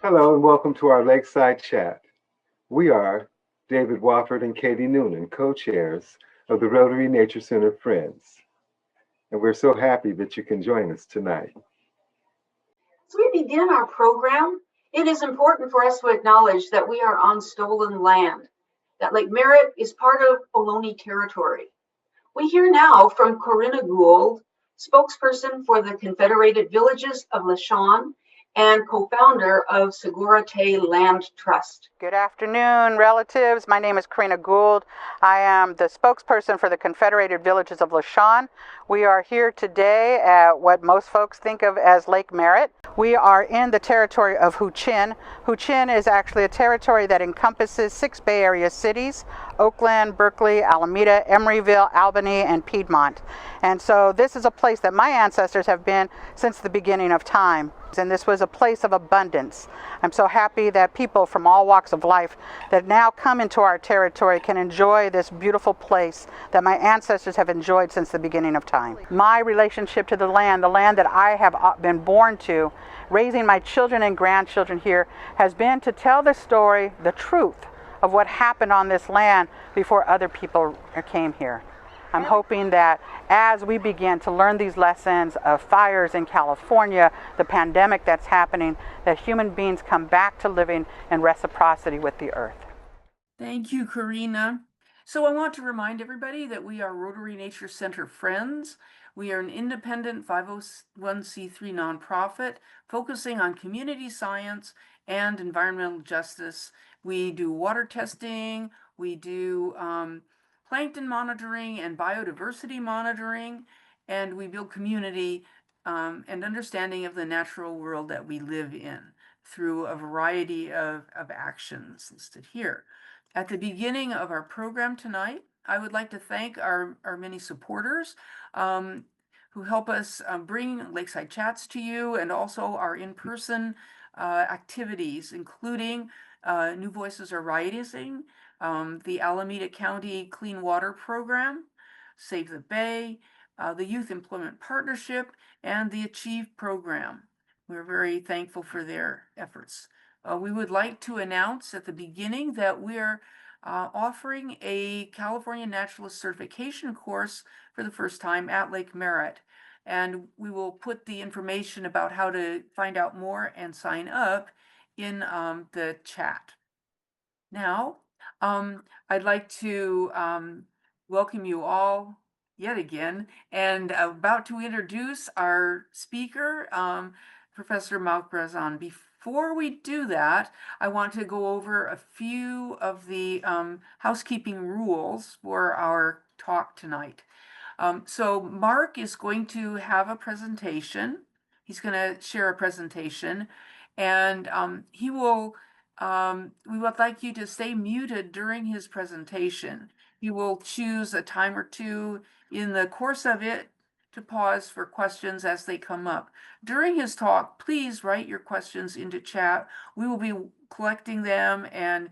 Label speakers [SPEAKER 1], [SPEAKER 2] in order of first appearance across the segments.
[SPEAKER 1] Hello and welcome to our Lakeside chat. We are David Wofford and Katie Noonan, co-chairs of the Rotary Nature Center Friends. And we're so happy that you can join us tonight.
[SPEAKER 2] As we begin our program, it is important for us to acknowledge that we are on stolen land, that Lake Merritt is part of Ohlone territory. We hear now from Corinna Gould, spokesperson for the Confederated Villages of LaShawn and co-founder of Segura Te Land Trust.
[SPEAKER 3] Good afternoon, relatives. My name is Corinna Gould. I am the spokesperson for the Confederated Villages of LaShawn. We are here today at what most folks think of as Lake Merritt. We are in the territory of Huichin. Huichin is actually a territory that encompasses 6 Bay Area cities: Oakland, Berkeley, Alameda, Emeryville, Albany, and Piedmont. And so this is a place that my ancestors have been since the beginning of time. And this was a place of abundance. I'm so happy that people from all walks of life that now come into our territory can enjoy this beautiful place that my ancestors have enjoyed since the beginning of time. My relationship to the land that I have been born to, raising my children and grandchildren here, has been to tell the story, the truth of what happened on this land before other people came here. I'm hoping that as we begin to learn these lessons of fires in California, the pandemic that's happening, that human beings come back to living in reciprocity with the earth.
[SPEAKER 4] Thank you, Corinna. So I want to remind everybody that we are Rotary Nature Center Friends. We are an independent 501c3 nonprofit focusing on community science and environmental justice. We do water testing, we do plankton monitoring and biodiversity monitoring, and we build community and understanding of the natural world that we live in through a variety of actions listed here. At the beginning of our program tonight, I would like to thank our many supporters who help us bring Lakeside Chats to you, and also our in-person activities, including New Voices Are Rising, the Alameda County Clean Water Program, Save the Bay, the Youth Employment Partnership, and the Achieve Program. We're very thankful for their efforts. We would like to announce at the beginning that we're offering a California Naturalist Certification course for the first time at Lake Merritt. And we will put the information about how to find out more and sign up in the chat. Now, I'd like to welcome you all yet again, and about to introduce our speaker, Professor Mark Rauzon. Before we do that, I want to go over a few of the housekeeping rules for our talk tonight. So Mark is going to have a presentation. He's going to share a presentation, and he will we would like you to stay muted during his presentation. He will choose a time or two in the course of it to pause for questions as they come up. During his talk, please write your questions into chat. We will be collecting them and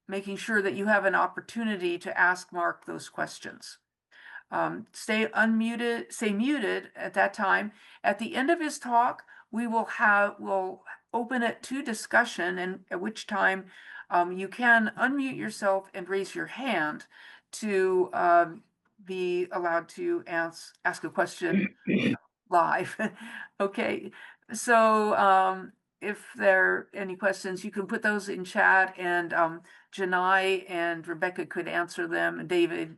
[SPEAKER 4] making sure that you have an opportunity to ask Mark those questions. Stay muted at that time. At the end of his talk, we'll open it to discussion, and at which time you can unmute yourself and raise your hand to be allowed to ask a question live. Okay, so if there are any questions, you can put those in chat, and Janai and Rebecca could answer them. And David,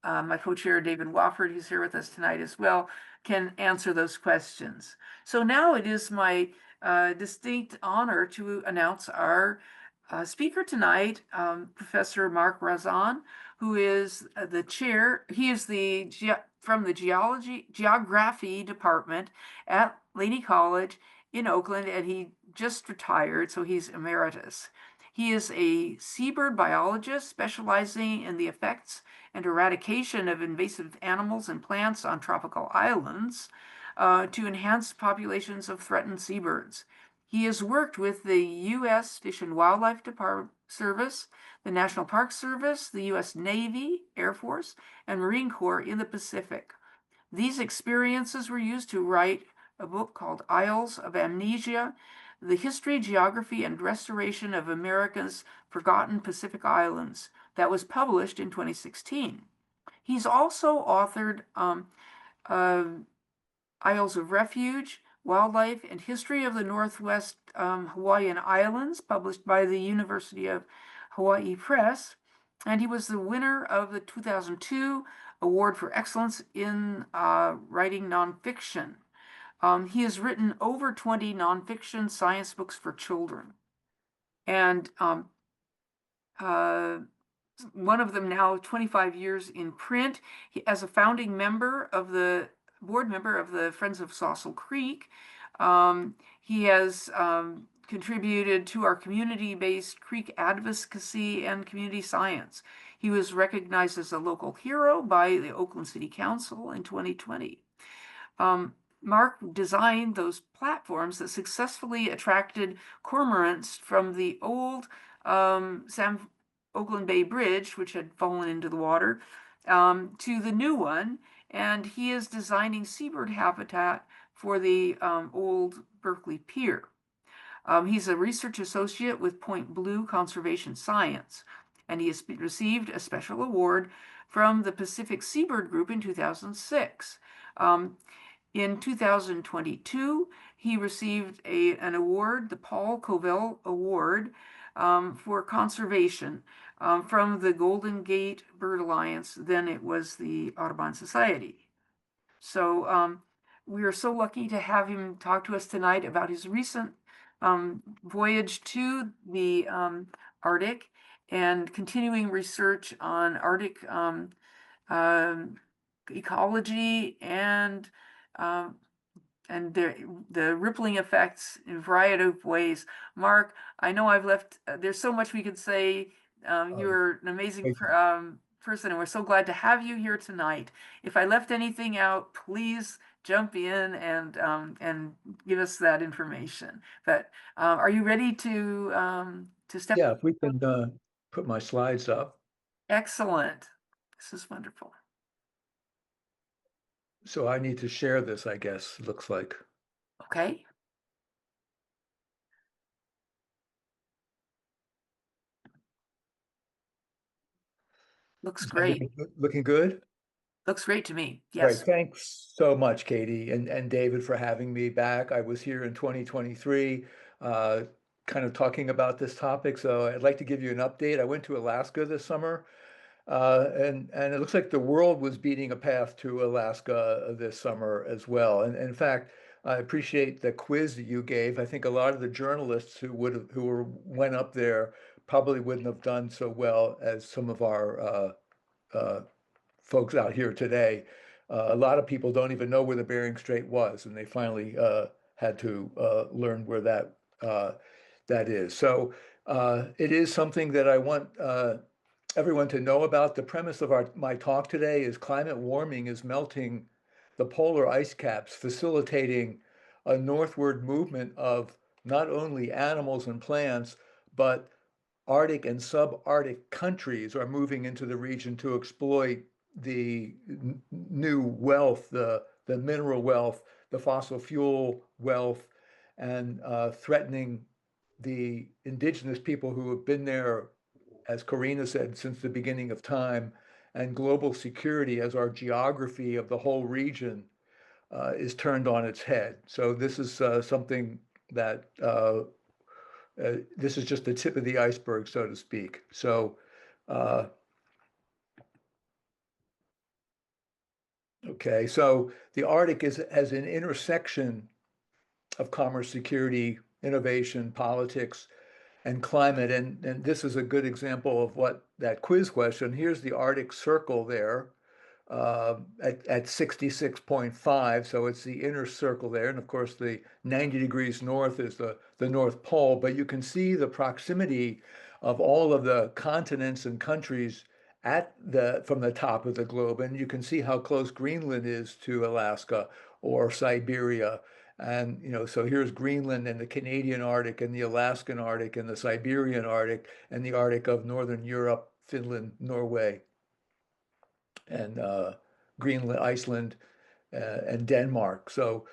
[SPEAKER 4] my co-chair David Wofford, who's here with us tonight as well, can answer those questions. So now it is my distinct honor to announce our speaker tonight, Professor Mark Rauzon, who is the chair. He is from the Geography Department at Laney College in Oakland, and he just retired, so he's emeritus. He is a seabird biologist specializing in the effects and eradication of invasive animals and plants on tropical islands to enhance populations of threatened seabirds. He has worked with the U.S. Fish and Wildlife Service, the National Park Service, the U.S. Navy, Air Force, and Marine Corps in the Pacific. These experiences were used to write a book called Isles of Amnesia, The History, Geography, and Restoration of America's Forgotten Pacific Islands, that was published in 2016. He's also authored Isles of Refuge, Wildlife, and History of the Northwest Hawaiian Islands, published by the University of Hawaii Press. And he was the winner of the 2002 Award for Excellence in Writing Nonfiction. He has written over 20 nonfiction science books for children. And one of them now 25 years in print. As a founding member of the board member of the Friends of Saucil Creek, he has contributed to our community-based creek advocacy and community science. He was recognized as a local hero by the Oakland City Council in 2020. Mark designed those platforms that successfully attracted cormorants from the old Oakland Bay Bridge, which had fallen into the water, to the new one, and he is designing seabird habitat for the old Berkeley Pier. He's a research associate with Point Blue Conservation Science, and he has received a special award from the Pacific Seabird Group in 2006. In 2022, he received an award, the Paul Covell Award, for conservation from the Golden Gate Bird Alliance. Then it was the Audubon Society. So we are so lucky to have him talk to us tonight about his recent voyage to the Arctic and continuing research on Arctic ecology and the rippling effects in a variety of ways. Mark, I know I've left, there's so much we could say. You're an amazing person, and we're so glad to have you here tonight. If I left anything out, please jump in and give us that information. But are you ready to step?
[SPEAKER 5] Yeah, if we can put my slides up.
[SPEAKER 4] Excellent. This is wonderful.
[SPEAKER 5] So I need to share this, I guess, looks like.
[SPEAKER 4] Okay. Looks great.
[SPEAKER 5] Looking good?
[SPEAKER 4] Looks great to me.
[SPEAKER 5] Right.
[SPEAKER 4] Yes.
[SPEAKER 5] Thanks so much, Katie and David, for having me back. I was here in 2023, kind of talking about this topic. So I'd like to give you an update. I went to Alaska this summer, and it looks like the world was beating a path to Alaska this summer as well. And in fact, I appreciate the quiz that you gave. I think a lot of the journalists who went up there probably wouldn't have done so well as some of our folks out here today. A lot of people don't even know where the Bering Strait was, and they finally had to learn where that is. So it is something that I want everyone to know about. The premise of my talk today is climate warming is melting the polar ice caps, facilitating a northward movement of not only animals and plants, but Arctic and subarctic countries are moving into the region to exploit the new wealth, the mineral wealth, the fossil fuel wealth, and threatening the indigenous people who have been there, as Karina said, since the beginning of time, and global security as our geography of the whole region is turned on its head. So this is something that this is just the tip of the iceberg, so to speak. So, okay, so the Arctic is as an intersection of commerce, security, innovation, politics, and climate. And this is a good example of what that quiz question. Here's the Arctic Circle there. at 66.5. So it's the inner circle there. And of course, the 90 degrees north is the North Pole. But you can see the proximity of all of the continents and countries from the top of the globe. And you can see how close Greenland is to Alaska or Siberia. And, so here's Greenland and the Canadian Arctic and the Alaskan Arctic and the Siberian Arctic and the Arctic of Northern Europe, Finland, Norway, and Greenland, Iceland, and Denmark. So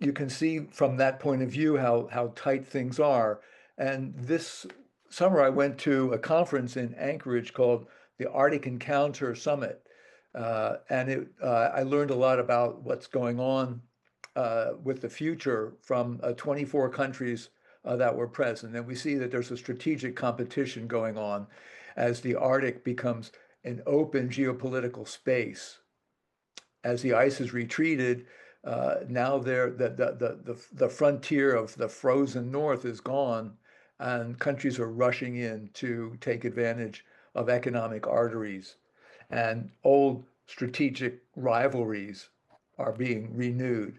[SPEAKER 5] you can see from that point of view how tight things are. And this summer, I went to a conference in Anchorage called the Arctic Encounter Summit. I learned a lot about what's going on with the future from 24 countries that were present. And we see that there's a strategic competition going on as the Arctic becomes an open geopolitical space. As the ice has retreated, now the frontier of the frozen north is gone, and countries are rushing in to take advantage of economic arteries, and old strategic rivalries are being renewed.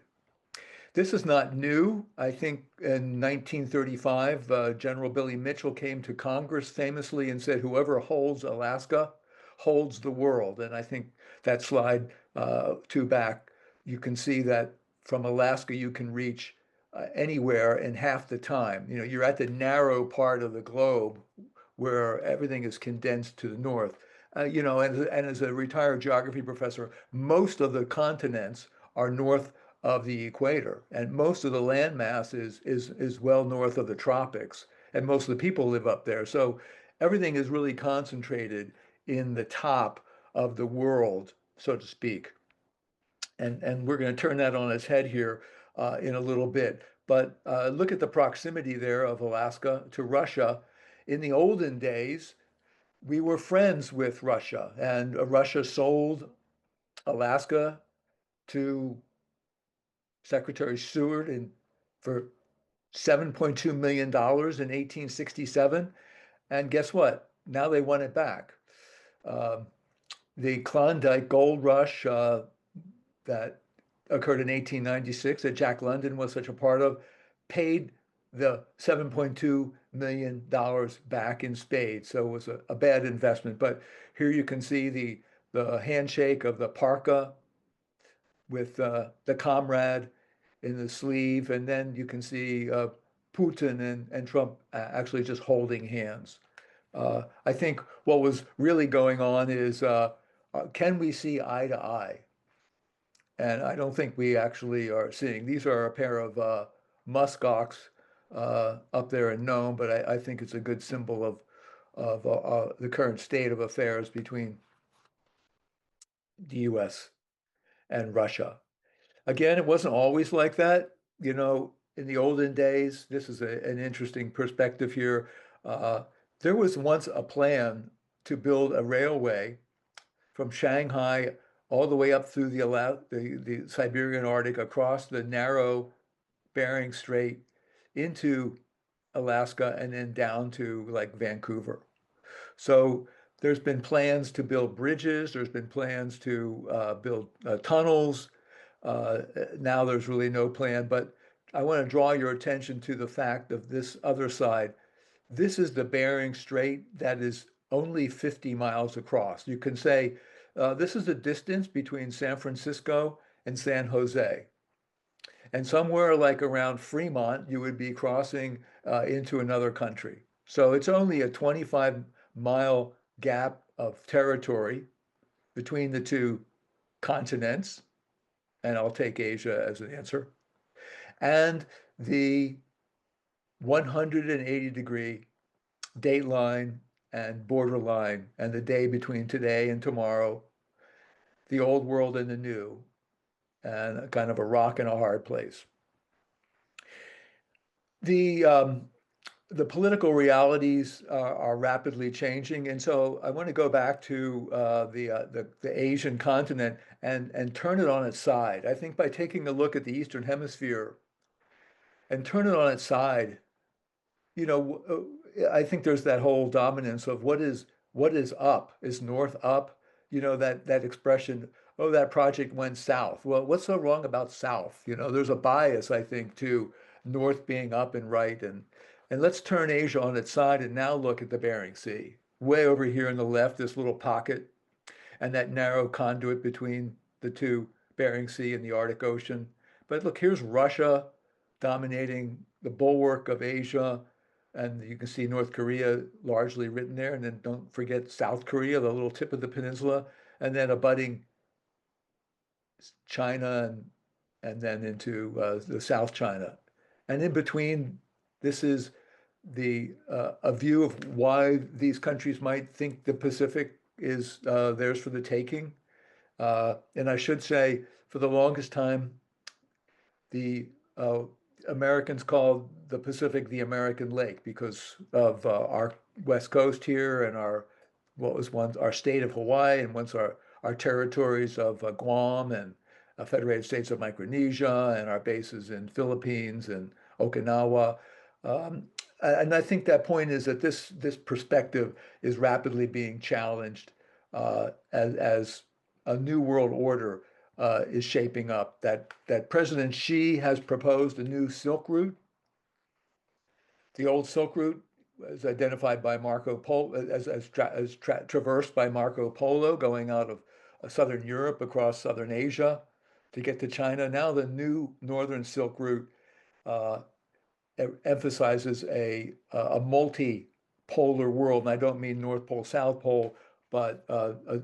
[SPEAKER 5] This is not new. I think in 1935, General Billy Mitchell came to Congress famously and said, whoever holds Alaska holds the world. And I think that slide two back, you can see that from Alaska, you can reach anywhere in half the time. You're at the narrow part of the globe where everything is condensed to the north. And as a retired geography professor, most of the continents are north of the equator, and most of the land mass is well north of the tropics, and most of the people live up there. So everything is really concentrated in the top of the world, so to speak. And we're going to turn that on its head here in a little bit. But look at the proximity there of Alaska to Russia. In the olden days, we were friends with Russia, and Russia sold Alaska to Secretary Seward for $7.2 million in 1867. And guess what? Now they want it back. The Klondike gold rush that occurred in 1896, that Jack London was such a part of, paid the $7.2 million back in spades. So it was a bad investment. But here you can see the handshake of the parka with the comrade in the sleeve, and then you can see Putin and Trump actually just holding hands. I think what was really going on is, can we see eye to eye? And I don't think we actually are seeing. These are a pair of muskox up there in Nome, but I think it's a good symbol of the current state of affairs between the U.S. and Russia. Again, it wasn't always like that. In the olden days, this is an interesting perspective here. There was once a plan to build a railway from Shanghai all the way up through the Siberian Arctic, across the narrow Bering Strait into Alaska, and then down to like Vancouver. So there's been plans to build bridges. There's been plans to build tunnels. Now there's really no plan, but I want to draw your attention to the fact of this other side. This is the Bering Strait that is only 50 miles across. You can say this is the distance between San Francisco and San Jose. And somewhere like around Fremont, you would be crossing into another country. So it's only a 25-mile gap of territory between the two continents, and I'll take Asia as an answer, and the 180-degree date line and border line, and the day between today and tomorrow, the old world and the new, and kind of a rock and a hard place. The political realities are rapidly changing, and so I want to go back to the Asian continent and turn it on its side. I think by taking a look at the Eastern Hemisphere and turn it on its side, I think there's that whole dominance of what is up. Is north up? that expression, oh, that project went south. Well, what's so wrong about south? There's a bias, I think, to north being up and right. And let's turn Asia on its side and now look at the Bering Sea. Way over here on the left, this little pocket and that narrow conduit between the two, Bering Sea and the Arctic Ocean. But look, here's Russia dominating the bulwark of Asia, and you can see North Korea largely written there, and then don't forget South Korea, the little tip of the peninsula, and then abutting China and then into the South China. And in between, this is a view of why these countries might think the Pacific is theirs for the taking. And I should say, for the longest time, the Americans called the Pacific the American Lake because of our west coast here and what was once our state of Hawaii and once our territories of Guam and Federated States of Micronesia and our bases in Philippines and Okinawa. And I think that point is that this perspective is rapidly being challenged as a new world order is shaping up. That President Xi has proposed a new Silk Route. The old Silk Route was identified by Marco Polo as traversed by Marco Polo, going out of southern Europe across southern Asia to get to China. Now the new Northern Silk Route emphasizes a multipolar world, and I don't mean North Pole, South Pole, but a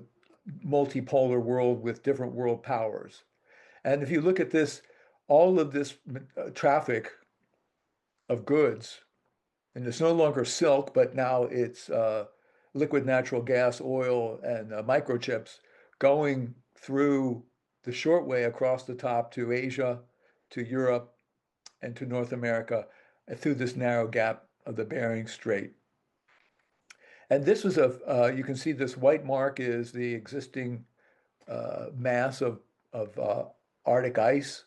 [SPEAKER 5] multipolar world with different world powers. And if you look at this, all of this traffic of goods, and it's no longer silk, but now it's liquid natural gas, oil, and microchips going through the short way across the top to Asia, to Europe, and to North America, and through this narrow gap of the Bering Strait. And this was you can see this white mark is the existing mass of Arctic ice.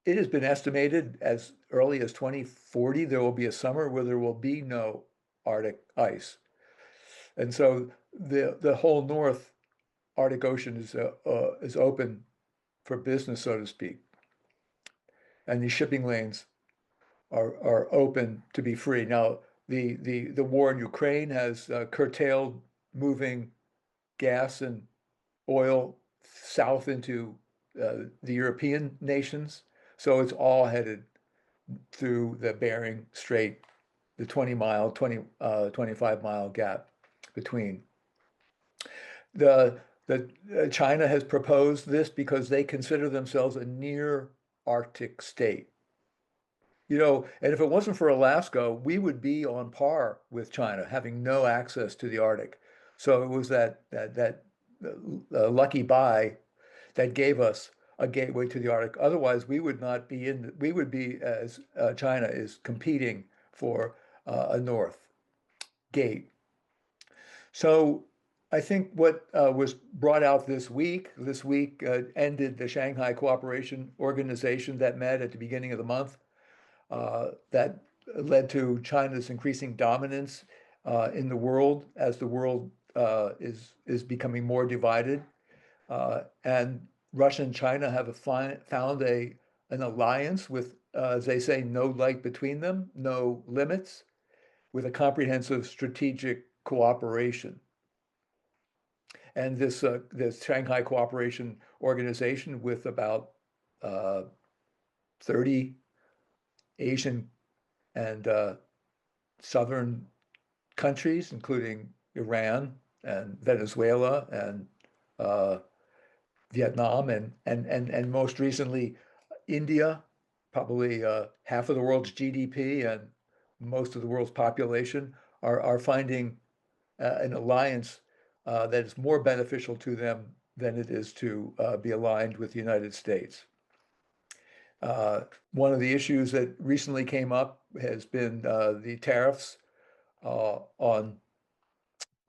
[SPEAKER 5] It has been estimated as early as 2040, there will be a summer where there will be no Arctic ice. And so the whole North Arctic Ocean is open for business, so to speak. And these shipping lanes are open to be free. Now, the war in Ukraine has curtailed moving gas and oil south into the European nations. So it's all headed through the Bering Strait, the 25-mile gap between. China has proposed this because they consider themselves a near Arctic state. And if it wasn't for Alaska, we would be on par with China, having no access to the Arctic. So it was that lucky buy that gave us a gateway to the Arctic. Otherwise, we would not be we would be, as China is competing for a north gate. So I think what was brought out this week ended the Shanghai Cooperation Organization that met at the beginning of the month. That led to China's increasing dominance in the world as the world is becoming more divided. And Russia and China have found an alliance with, as they say, no light between them, no limits, with a comprehensive strategic cooperation. And this Shanghai Cooperation Organization, with about 30 Asian and southern countries, including Iran and Venezuela and Vietnam and most recently India, probably half of the world's GDP and most of the world's population, are finding an alliance that is more beneficial to them than it is to be aligned with the United States. One of the issues that recently came up has been the tariffs on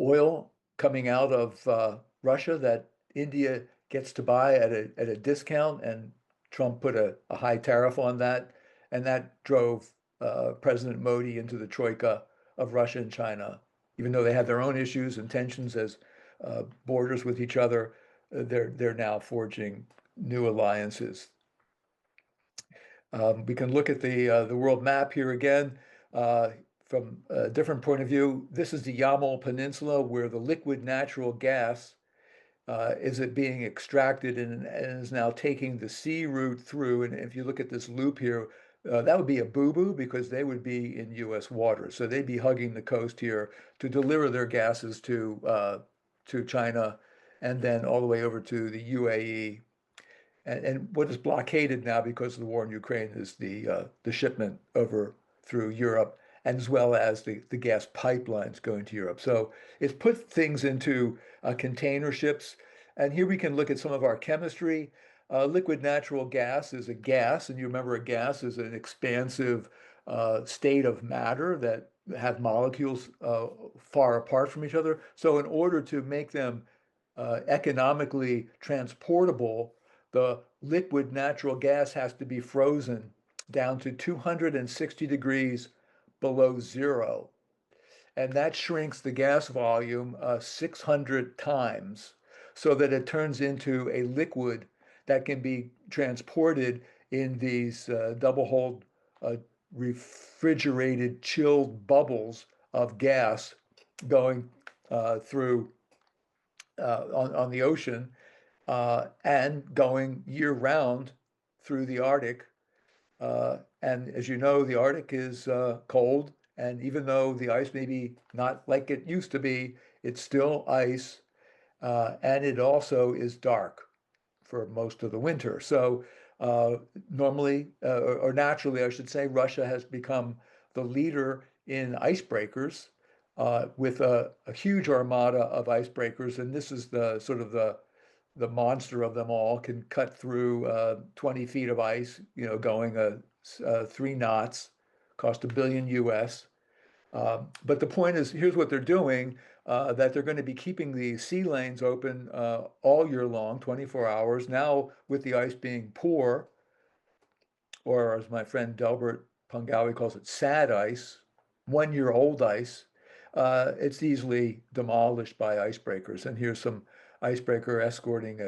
[SPEAKER 5] oil coming out of Russia that India gets to buy at a discount, and Trump put a high tariff on that, and that drove President Modi into the troika of Russia and China, even though they had their own issues and tensions, as borders with each other, they're now forging new alliances. We can look at the world map here again from a different point of view. This is the Yamal Peninsula, where the liquid natural gas is it being extracted and is now taking the sea route through. And if you look at this loop here, that would be a boo-boo because they would be in U.S. waters. So they'd be hugging the coast here to deliver their gases to China and then all the way over to the UAE. And what is blockaded now because of the war in Ukraine is the shipment over through Europe, as well as the gas pipelines going to Europe. So it's put things into container ships. And here we can look at some of our chemistry. Liquid natural gas is a gas, and you remember a gas is an expansive state of matter that have molecules far apart from each other. So in order to make them economically transportable, the liquid natural gas has to be frozen down to 260 degrees below zero. And that shrinks the gas volume 600 times so that it turns into a liquid that can be transported in these double-hulled refrigerated chilled bubbles of gas going through on the ocean and going year round through the Arctic. And as you know, the Arctic is cold, and even though the ice may be not like it used to be, it's still ice, and it also is dark for most of the winter. So normally, or naturally, I should say, Russia has become the leader in icebreakers with a huge armada of icebreakers, and this is the sort of the monster of them all, can cut through 20 feet of ice, going 3 knots, cost $1 billion US. But the point is, here's what they're doing, that they're going to be keeping the sea lanes open all year long, 24 hours. Now, with the ice being poor, or as my friend Delbert Pungawi calls it, sad ice, 1-year-old ice, it's easily demolished by icebreakers. And here's some icebreaker escorting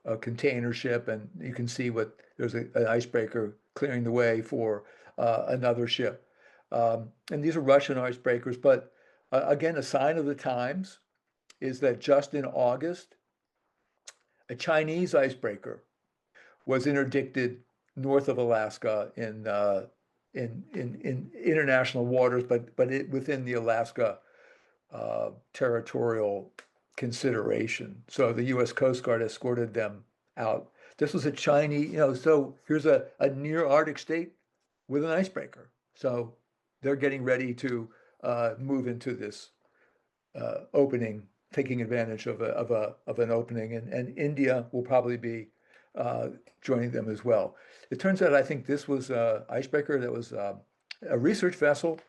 [SPEAKER 5] a container ship, and you can see there's an icebreaker clearing the way for another ship. And these are Russian icebreakers, but again, a sign of the times is that just in August, a Chinese icebreaker was interdicted north of Alaska in international waters, but within the Alaska territorial consideration. So the U.S. Coast Guard escorted them out. This was a Chinese, so here's a near Arctic state with an icebreaker. So they're getting ready to move into this opening, taking advantage of an opening, and India will probably be joining them as well. It turns out, I think this was an icebreaker that was a research vessel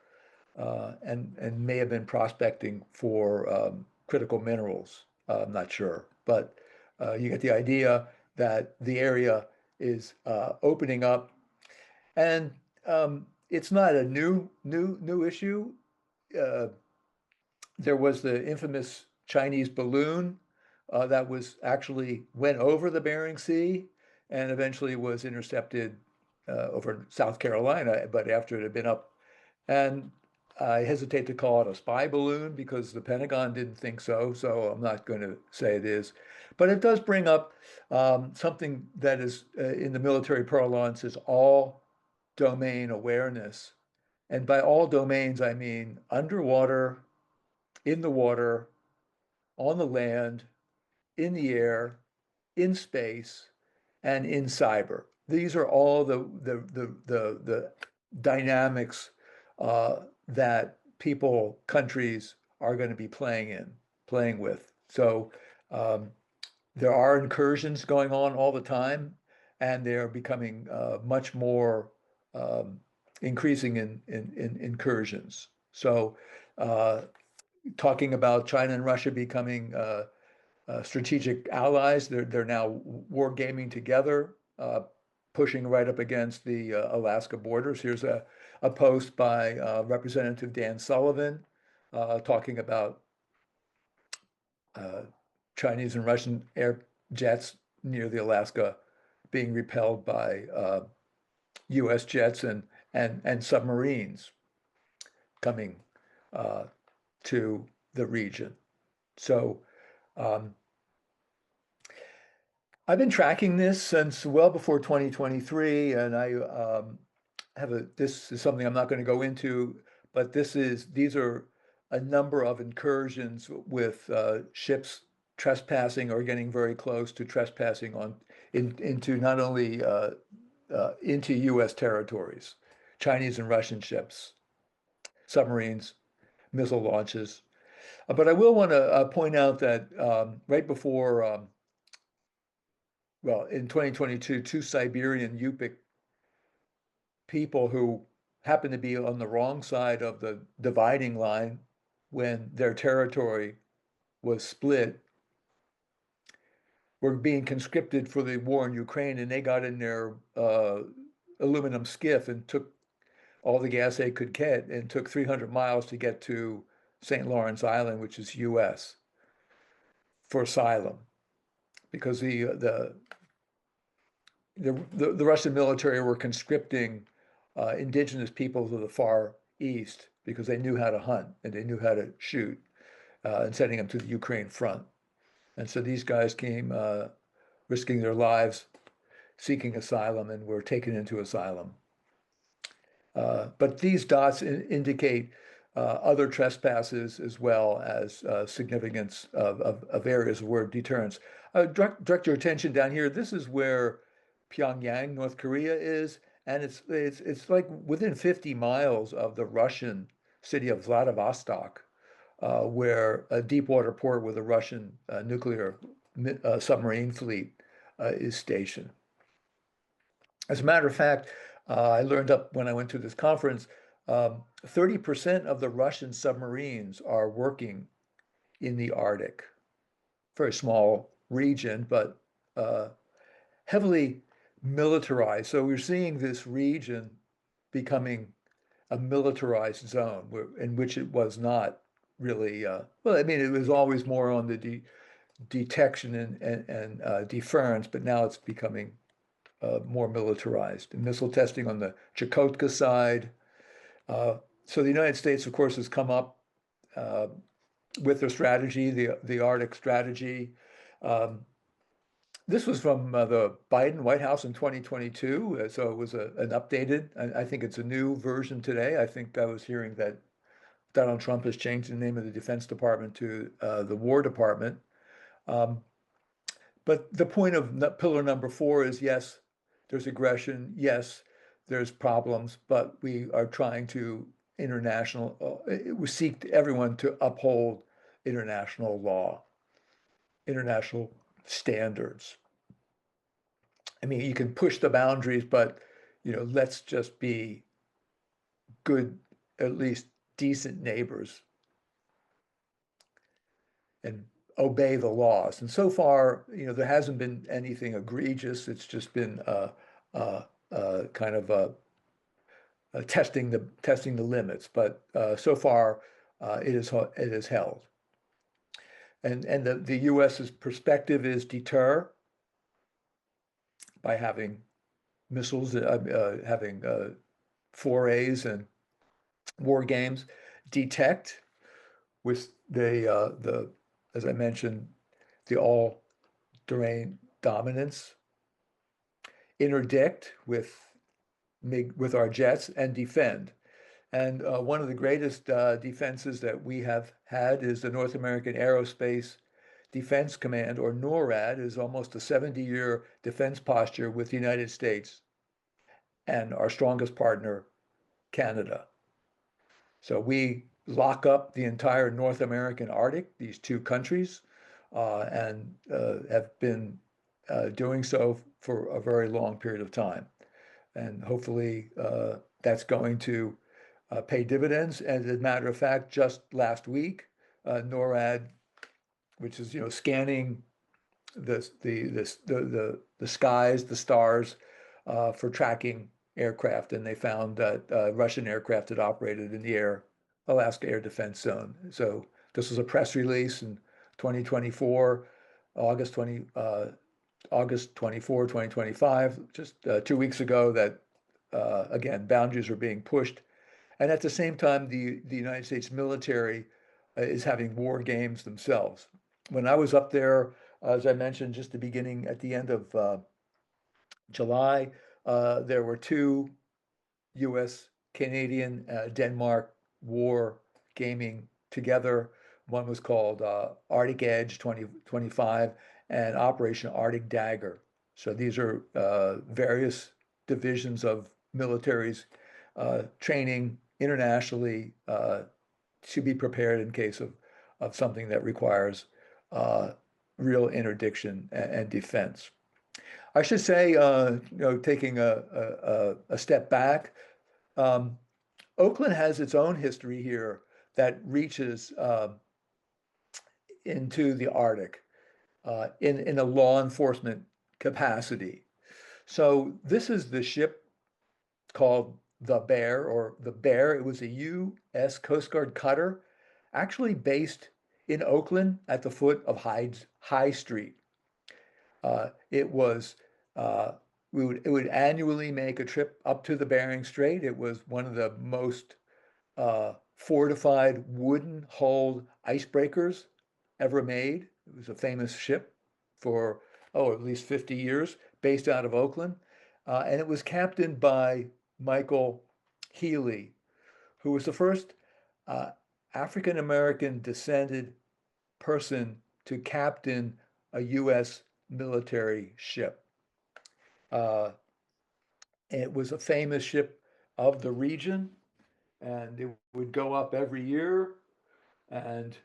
[SPEAKER 5] and may have been prospecting for critical minerals. I'm not sure, but you get the idea that the area is opening up, and it's not a new issue. There was the infamous Chinese balloon that was actually went over the Bering Sea and eventually was intercepted over South Carolina, but after it had been up. And I hesitate to call it a spy balloon because the Pentagon didn't think so, so I'm not going to say it is. But it does bring up something that is in the military parlance is all domain awareness. And by all domains, I mean underwater, in the water, on the land, in the air, in space, and in cyber. These are all the dynamics that people, countries are going to be playing with. So there are incursions going on all the time, and they are becoming much more increasing in incursions. So talking about China and Russia becoming strategic allies, they're now wargaming together, pushing right up against the Alaska borders. Here's a post by Representative Dan Sullivan talking about Chinese and Russian air jets near the Alaska being repelled by U.S. jets and submarines coming to the region. So I've been tracking this since well before 2023, and I this is something I'm not going to go into, but these are a number of incursions with ships trespassing or getting very close to trespassing into not only into U.S. territories, Chinese and Russian ships, submarines, missile launches. But I will want to point out that right before, well, in 2022, two Siberian Yupik people who happened to be on the wrong side of the dividing line when their territory was split were being conscripted for the war in Ukraine, and they got in their aluminum skiff and took all the gas they could get and took 300 miles to get to St. Lawrence Island, which is U.S., for asylum, because the Russian military were conscripting indigenous peoples of the Far East because they knew how to hunt and they knew how to shoot, and sending them to the Ukraine front. And so these guys came risking their lives, seeking asylum, and were taken into asylum. But these dots indicate other trespasses as well as significance of areas where deterrence. Direct your attention down here. This is where Pyongyang, North Korea is, and it's like within 50 miles of the Russian city of Vladivostok, where a deep water port with a Russian nuclear submarine fleet is stationed. As a matter of fact, I learned up when I went to this conference, 30% of the Russian submarines are working in the Arctic. Very small region, but heavily militarized. So we're seeing this region becoming a militarized zone in which it was not really, well, I mean, it was always more on the detection and deference, but now it's becoming more militarized. And missile testing on the Chukotka side. So the United States, of course, has come up with their strategy, the Arctic strategy. This was from the Biden White House in 2022, so it was an updated. I think it's a new version today. I think I was hearing that Donald Trump has changed the name of the Defense Department to the War Department. But the point of pillar number 4 is, yes, there's aggression. Yes, there's problems, but we are trying to we seek everyone to uphold international law, international standards. I mean, you can push the boundaries, but let's just be good, at least decent neighbors, and obey the laws. And so far, there hasn't been anything egregious. It's just been kind of testing the limits. But so far, it is held. And the U.S.'s perspective is deter by having missiles, having forays and war games, detect with the as I mentioned, the all-terrain dominance, interdict with our jets, and defend. And one of the greatest defenses that we have had is the North American Aerospace Defense Command, or NORAD, is almost a 70-year defense posture with the United States and our strongest partner, Canada. So we lock up the entire North American Arctic, these two countries, and have been doing so for a very long period of time. And hopefully that's going to pay dividends. And as a matter of fact, just last week, NORAD, which is scanning the skies, the stars, for tracking aircraft, and they found that Russian aircraft had operated in the Alaska Air Defense Zone. So this was a press release, and 2024, August 20, August 24, 2025, just 2 weeks ago, that again, boundaries are being pushed. And at the same time, the United States military is having war games themselves. When I was up there, as I mentioned, just at the end of July, there were two US, Canadian, Denmark war gaming together. One was called Arctic Edge 2025 and Operation Arctic Dagger. So these are various divisions of militaries training internationally to be prepared in case of something that requires real interdiction and defense. I should say, taking a step back, Oakland has its own history here that reaches into the Arctic in a law enforcement capacity. So this is the ship called the Bear, or the Bear. It was a U.S. Coast Guard cutter, actually based in Oakland at the foot of High Street. It was it would annually make a trip up to the Bering Strait. It was one of the most fortified wooden hulled icebreakers ever made. It was a famous ship for at least 50 years, based out of Oakland, and it was captained by Michael Healy, who was the first African American descended person to captain a U.S. military ship. It was a famous ship of the region, and it would go up every year. And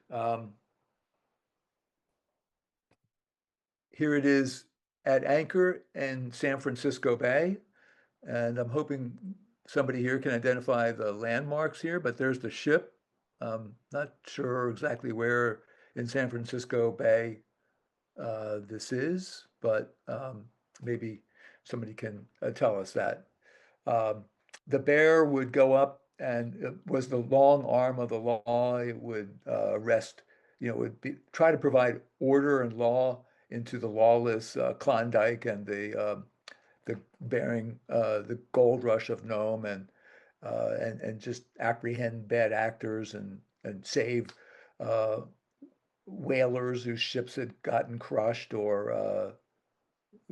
[SPEAKER 5] here it is at anchor in San Francisco Bay. And I'm hoping somebody here can identify the landmarks here, but there's the ship. Not sure exactly where in San Francisco Bay this is, but maybe somebody can tell us that. The Bear would go up, and it was the long arm of the law. It would try to provide order and law into the lawless Klondike and the Bering, the gold rush of Nome, and just apprehend bad actors and save whalers whose ships had gotten crushed, or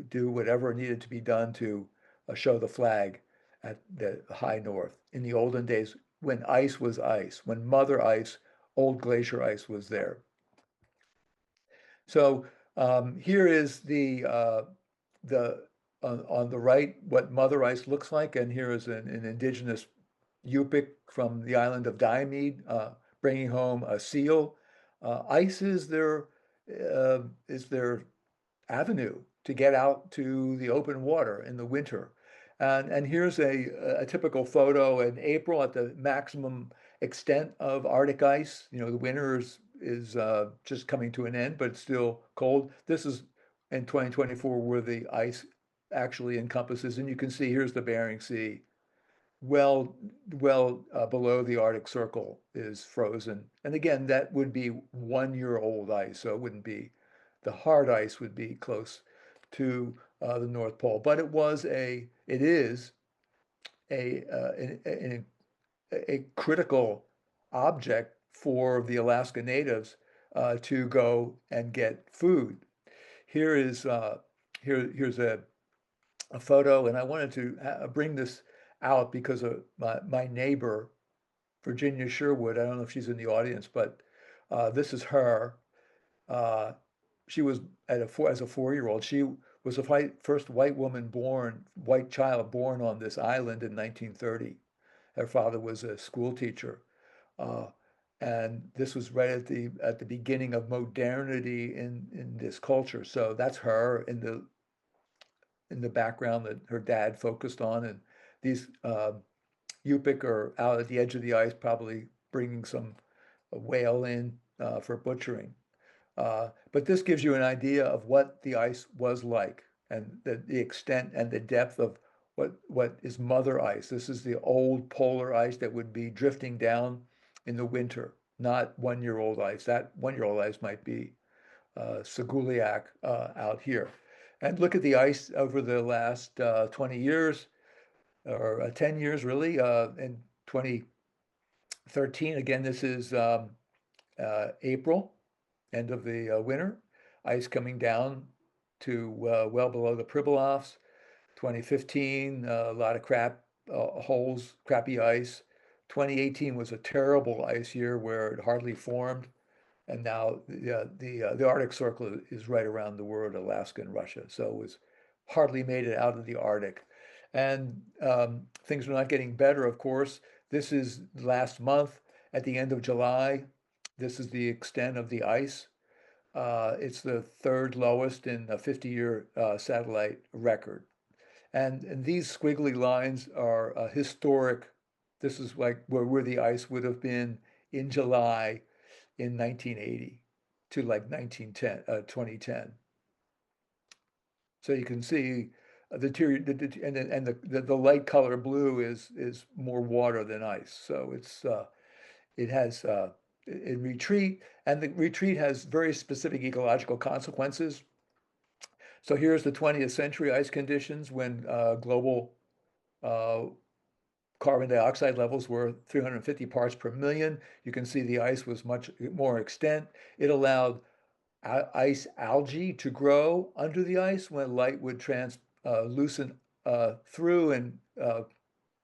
[SPEAKER 5] do whatever needed to be done to show the flag at the high north. In the olden days, when ice was ice, when Mother Ice, old glacier ice, was there. So here is the on the right what Mother Ice looks like, and here is an indigenous Yupik from the island of Diomede bringing home a seal. Ice is their avenue to get out to the open water in the winter. And here's a typical photo in April at the maximum extent of Arctic ice. The winter is just coming to an end, but it's still cold. This is in 2024 where the ice actually encompasses, and you can see here's the Bering Sea. Well below the Arctic Circle is frozen. And again, that would be 1-year-old ice, so it wouldn't be, the hard ice would be close to the North Pole. But it is a critical object for the Alaska natives to go and get food. Here's a photo, and I wanted to bring this out because of my neighbor, Virginia Sherwood. I don't know if she's in the audience, but this is her. She was as a 4-year-old. She was the first white child born on this island in 1930. Her father was a school teacher. And this was right at the beginning of modernity in this culture. So that's her in the background that her dad focused on. And these Yupik are out at the edge of the ice, probably bringing some whale in for butchering. But this gives you an idea of what the ice was like, and the extent and the depth of what is Mother Ice. This is the old polar ice that would be drifting down in the winter, not 1-year-old ice. That 1-year-old ice might be Seguliac out here. And look at the ice over the last 20 years, or 10 years really. In 2013, again, this is April, end of the winter, ice coming down to well below the Pribilofs. 2015, a lot of holes, crappy ice. 2018 was a terrible ice year where it hardly formed. And now the Arctic Circle is right around the world, Alaska and Russia. So it was hardly made it out of the Arctic. And things are not getting better, of course. This is last month at the end of July. This is the extent of the ice. It's the third lowest in a 50-year satellite record. And these squiggly lines are historic. This is like where the ice would have been in July in 1980 to like 2010. So you can see the light color blue is more water than ice. So it has in retreat, and the retreat has very specific ecological consequences. So here's the 20th century ice conditions when global uh, carbon dioxide levels were 350 parts per million. You can see the ice was much more extent. It allowed ice algae to grow under the ice when light would loosen through and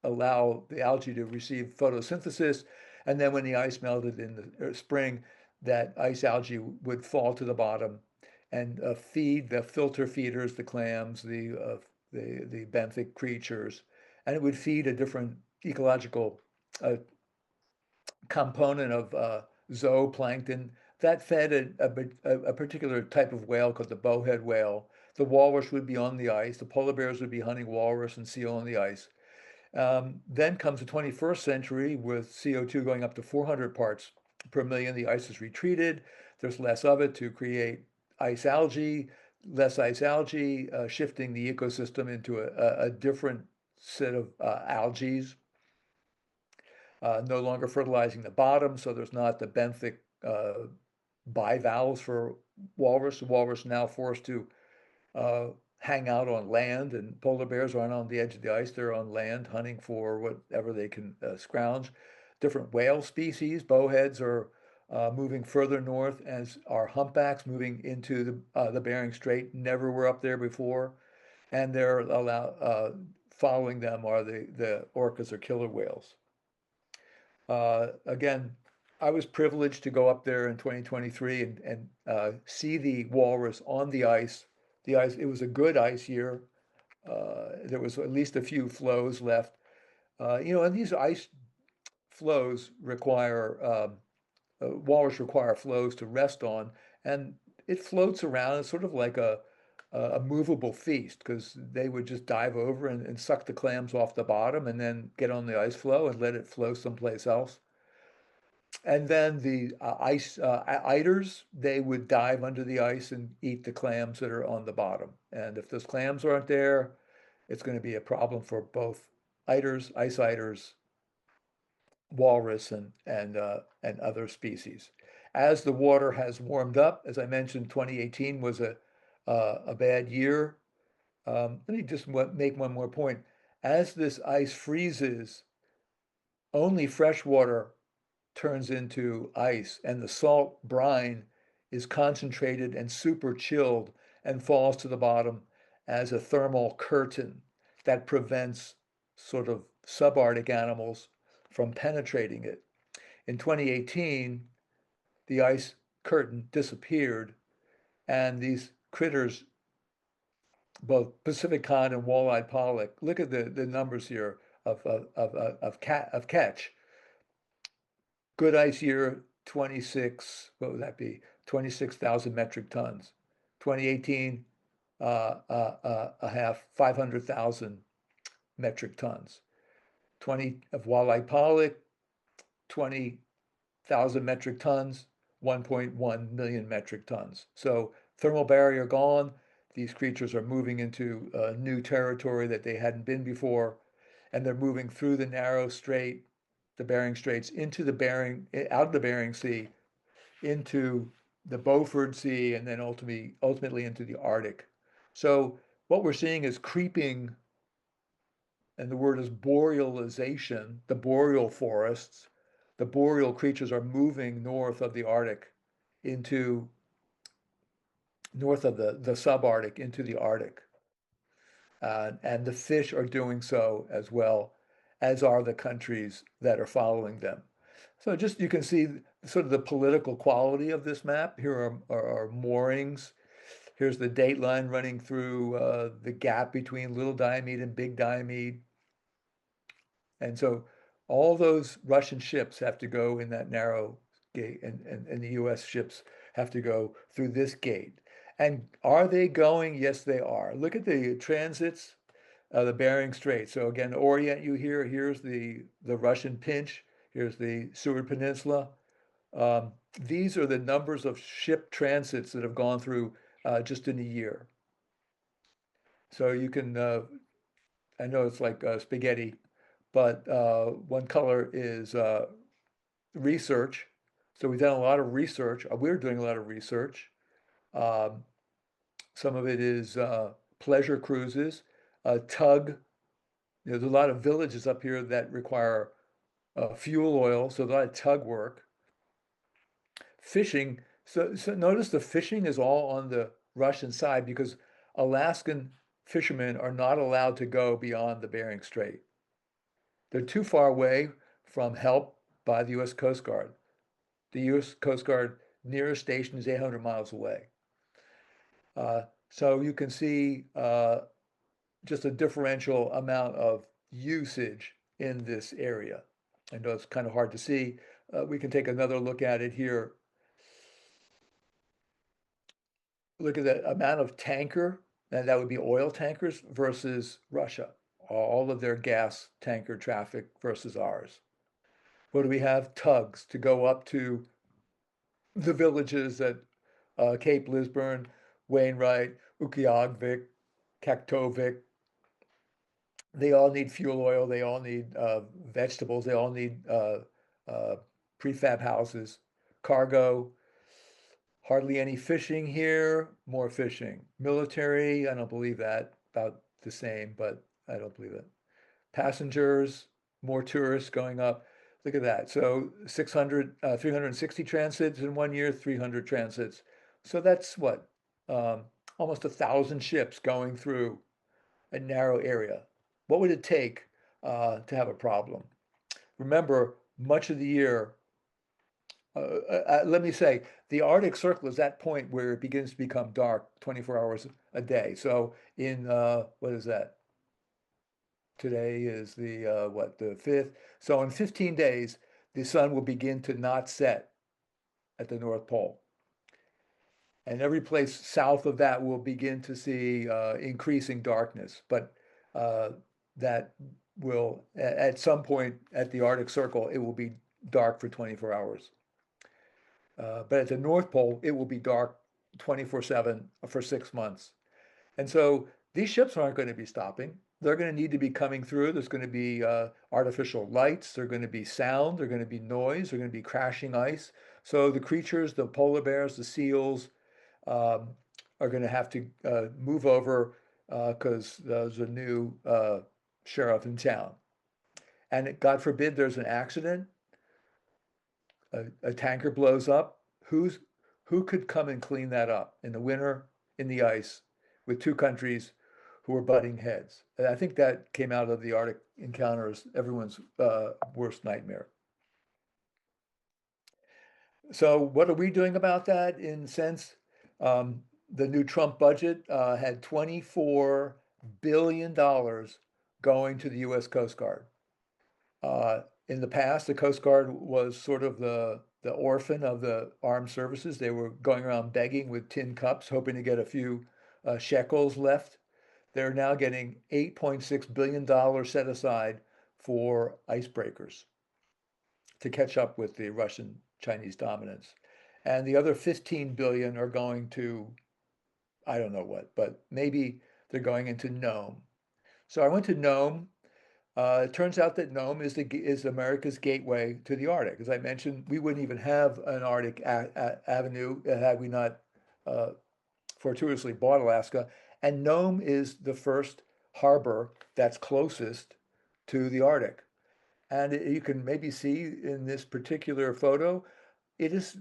[SPEAKER 5] allow the algae to receive photosynthesis. And then when the ice melted in the spring, that ice algae would fall to the bottom and feed the filter feeders, the clams, the benthic creatures, and it would feed a different ecological component of zooplankton that fed a particular type of whale called the bowhead whale. The walrus would be on the ice. The polar bears would be hunting walrus and seal on the ice. Then comes the 21st century with CO2 going up to 400 parts per million. The ice is retreated. There's less of it to create ice algae, less ice algae, shifting the ecosystem into a different set of algae. No longer fertilizing the bottom, so there's not the benthic bivalves for walrus. The walrus now forced to hang out on land, and polar bears aren't on the edge of the ice. They're on land hunting for whatever they can scrounge. Different whale species, bowheads are moving further north, as are humpbacks moving into the Bering Strait. Never were up there before. And they're following them are the orcas or killer whales. Again, I was privileged to go up there in 2023 and see the walrus on the ice. It was a good ice year. There was at least a few flows left. And these ice flows walrus require flows to rest on, and it floats around. It's sort of like a movable feast because they would just dive over and suck the clams off the bottom and then get on the ice floe and let it flow someplace else. And then the eiders, they would dive under the ice and eat the clams that are on the bottom. And if those clams aren't there, it's going to be a problem for both ice eiders, walrus, and other species. As the water has warmed up, as I mentioned, 2018 was a bad year. Let me just make one more point. As this ice freezes, only fresh water turns into ice, and the salt brine is concentrated and super chilled and falls to the bottom as a thermal curtain that prevents sort of subarctic animals from penetrating it. In 2018, the ice curtain disappeared, and these critters, both Pacific cod and walleye pollock, look at the numbers here of catch. Good ice year, 26, what would that be? 26,000 metric tons. 2018, a half, 500,000 metric tons. 20 of walleye pollock, 20,000 metric tons, 1.1 million metric tons. So thermal barrier gone. These creatures are moving into new territory that they hadn't been before, and they're moving through the narrow strait, the Bering Straits, out of the Bering Sea, into the Beaufort Sea, and then ultimately into the Arctic. So what we're seeing is creeping, and the word is borealization, the boreal forests. The boreal creatures are moving north of the Arctic into north of the subarctic into the Arctic. And the fish are doing so as well, as are the countries that are following them. So just you can see sort of the political quality of this map. Here are moorings. Here's the date line running through the gap between Little Diomede and Big Diomede. And so all those Russian ships have to go in that narrow gate, and the US ships have to go through this gate. And are they going? Yes, they are. Look at the transits, the Bering Strait. So again, to orient you here, here's the Russian pinch, here's the Seward Peninsula. These are the numbers of ship transits that have gone through just in a year. So you can, I know it's like spaghetti, but one color is research. So we've done a lot of research. We're doing a lot of research. Um, some of it is pleasure cruises, tug. There's a lot of villages up here that require fuel oil, so a lot of tug work. Fishing. So notice the fishing is all on the Russian side because Alaskan fishermen are not allowed to go beyond the Bering Strait. They're too far away from help by the U.S. Coast Guard. The U.S. Coast Guard nearest station is 800 miles away. So you can see just a differential amount of usage in this area. I know it's kind of hard to see. We can take another look at it here. Look at the amount of tanker, and that would be oil tankers versus Russia. All of their gas tanker traffic versus ours. What do we have? Tugs to go up to the villages at Cape Lisburne, Wainwright, Ukiagvik, Kaktovik. They all need fuel oil. They all need vegetables. They all need prefab houses, cargo. Hardly any fishing here. More fishing. Military, I don't believe that. About the same, but I don't believe it. Passengers, more tourists going up. Look at that. So 360 transits in 1 year, 300 transits. So that's what? Almost 1,000 ships going through a narrow area. What would it take to have a problem? Remember, much of the year, let me say, the Arctic Circle is that point where it begins to become dark 24 hours a day. So in, what is that? Today is the, what, the 5th? So in 15 days, the sun will begin to not set at the North Pole. And every place south of that will begin to see increasing darkness. But that will, at some point at the Arctic Circle, it will be dark for 24 hours. But at the North Pole, it will be dark 24/7 for 6 months. And so these ships aren't going to be stopping. They're going to need to be coming through. There's going to be artificial lights. There's going to be sound. There's going to be noise. There's going to be crashing ice. So the creatures, the polar bears, the seals, are going to have to move over because there's a new sheriff in town. And God forbid there's an accident, a tanker blows up. Who could come and clean that up in the winter, in the ice, with two countries who are butting heads? And I think that came out of the Arctic encounters, everyone's worst nightmare. So what are we doing about that? In a sense, the new Trump budget had $24 billion going to the U.S. Coast Guard. In the past, the Coast Guard was sort of the orphan of the armed services. They were going around begging with tin cups, hoping to get a few shekels left. They're now getting $8.6 billion set aside for icebreakers to catch up with the Russian-Chinese dominance. And the other 15 billion are going to, I don't know what, but maybe they're going into Nome. So I went to Nome It turns out that Nome is America's gateway to the Arctic. As I mentioned, we wouldn't even have an Arctic avenue had we not uh, fortuitously bought Alaska. And Nome is the first harbor that's closest to the Arctic. And you can maybe see in this particular photo, it is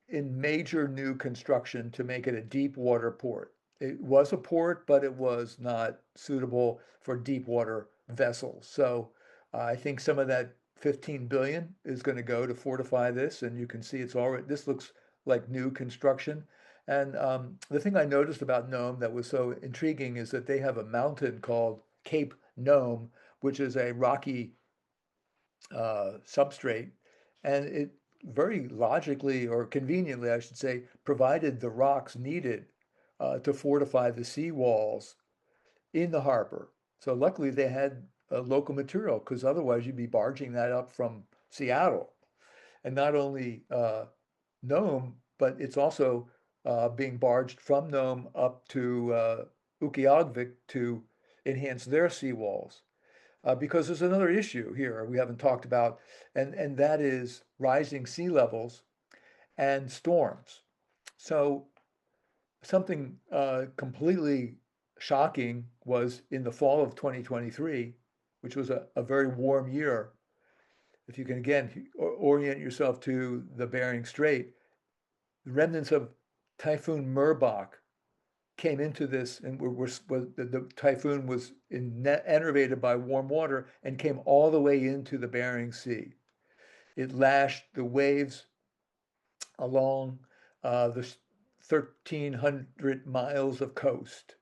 [SPEAKER 5] in major new construction to make it a deep water port. It was a port, but it was not suitable for deep water vessels. So I think some of that 15 billion is going to go to fortify this, and you can see it's already, this looks like new construction. And the thing I noticed about Nome that was so intriguing is that they have a mountain called Cape Nome, which is a rocky substrate, and it very logically or conveniently, I should say, provided the rocks needed to fortify the seawalls in the harbor. So luckily they had local material because otherwise you'd be barging that up from Seattle. And not only Nome, but it's also being barged from Nome up to Ukiagvik to enhance their seawalls. Because there's another issue here we haven't talked about, and that is rising sea levels and storms. So something completely shocking was in the fall of 2023, which was a very warm year. If you can again orient yourself to the Bering Strait, the remnants of Typhoon Merbok came into this, and the typhoon was enervated by warm water and came all the way into the Bering Sea. It lashed the waves along the 1,300 miles of coast.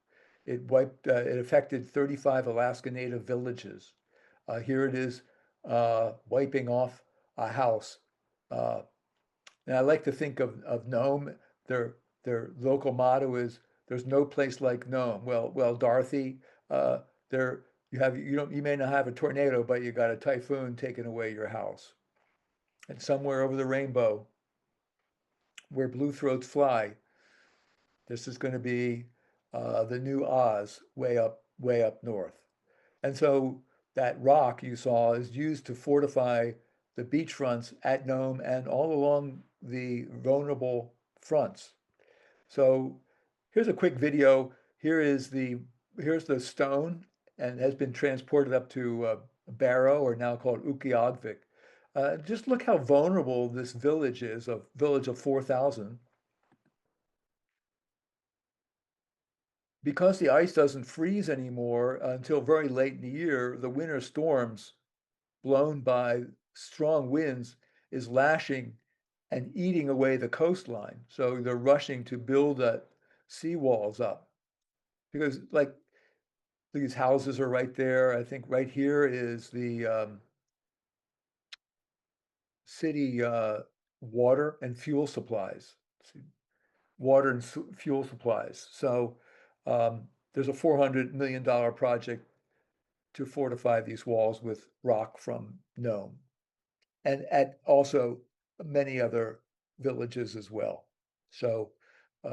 [SPEAKER 5] It affected 35 Alaska Native villages. Here it is wiping off a house. Uh, and I like to think of Nome. Their local motto is "There's no place like Nome." Well, Dorothy, there you may not have a tornado, but you got a typhoon taking away your house. And somewhere over the rainbow, where blue throats fly, this is going to be the new Oz way up north. And so that rock you saw is used to fortify the beachfronts at Nome and all along the vulnerable fronts. So here's a quick video. Here's the stone and has been transported up to Barrow, or now called Ukiagvik. Just look how vulnerable this village is, a village of 4,000. Because the ice doesn't freeze anymore until very late in the year, the winter storms blown by strong winds is lashing and eating away the coastline. So they're rushing to build that seawalls up because like these houses are right there. I think right here is the city water and fuel supplies. Water and fuel supplies. So there's a $400 million project to fortify these walls with rock from Nome, and at also many other villages as well. So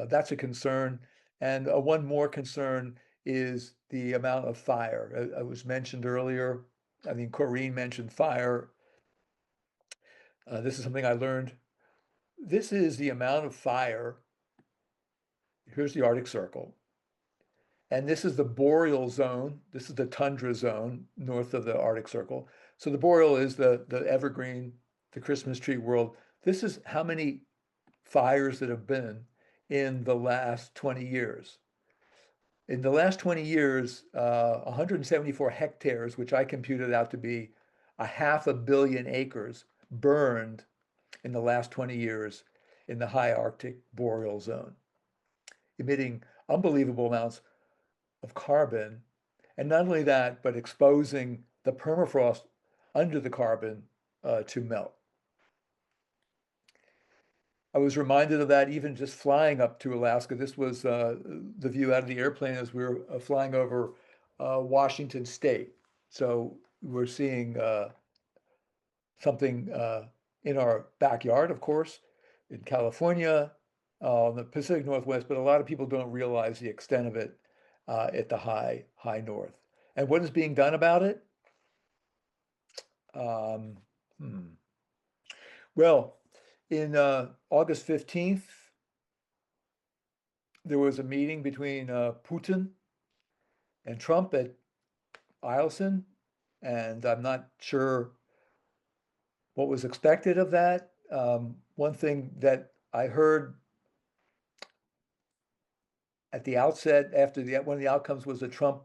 [SPEAKER 5] that's a concern. And one more concern is the amount of fire. It was mentioned earlier. I think Corrine mentioned fire. This is something I learned. This is the amount of fire. Here's the Arctic Circle. And this is the boreal zone. This is the tundra zone north of the Arctic Circle. So the boreal is the evergreen, the Christmas tree world. This is how many fires that have been in the last 20 years. In the last 20 years, 174 hectares, which I computed out to be a 500 million acres, burned in the last 20 years in the high Arctic boreal zone, emitting unbelievable amounts of carbon. And not only that, but exposing the permafrost under the carbon to melt. I was reminded of that even just flying up to Alaska. This was the view out of the airplane as we were flying over Washington State. So we're seeing something in our backyard, of course, in California, the Pacific Northwest, but a lot of people don't realize the extent of it at the high north. And what is being done about it? Um, Well, in August 15th, there was a meeting between Putin and Trump at Eielson, and I'm not sure what was expected of that. One thing that I heard at the outset, after one of the outcomes was that Trump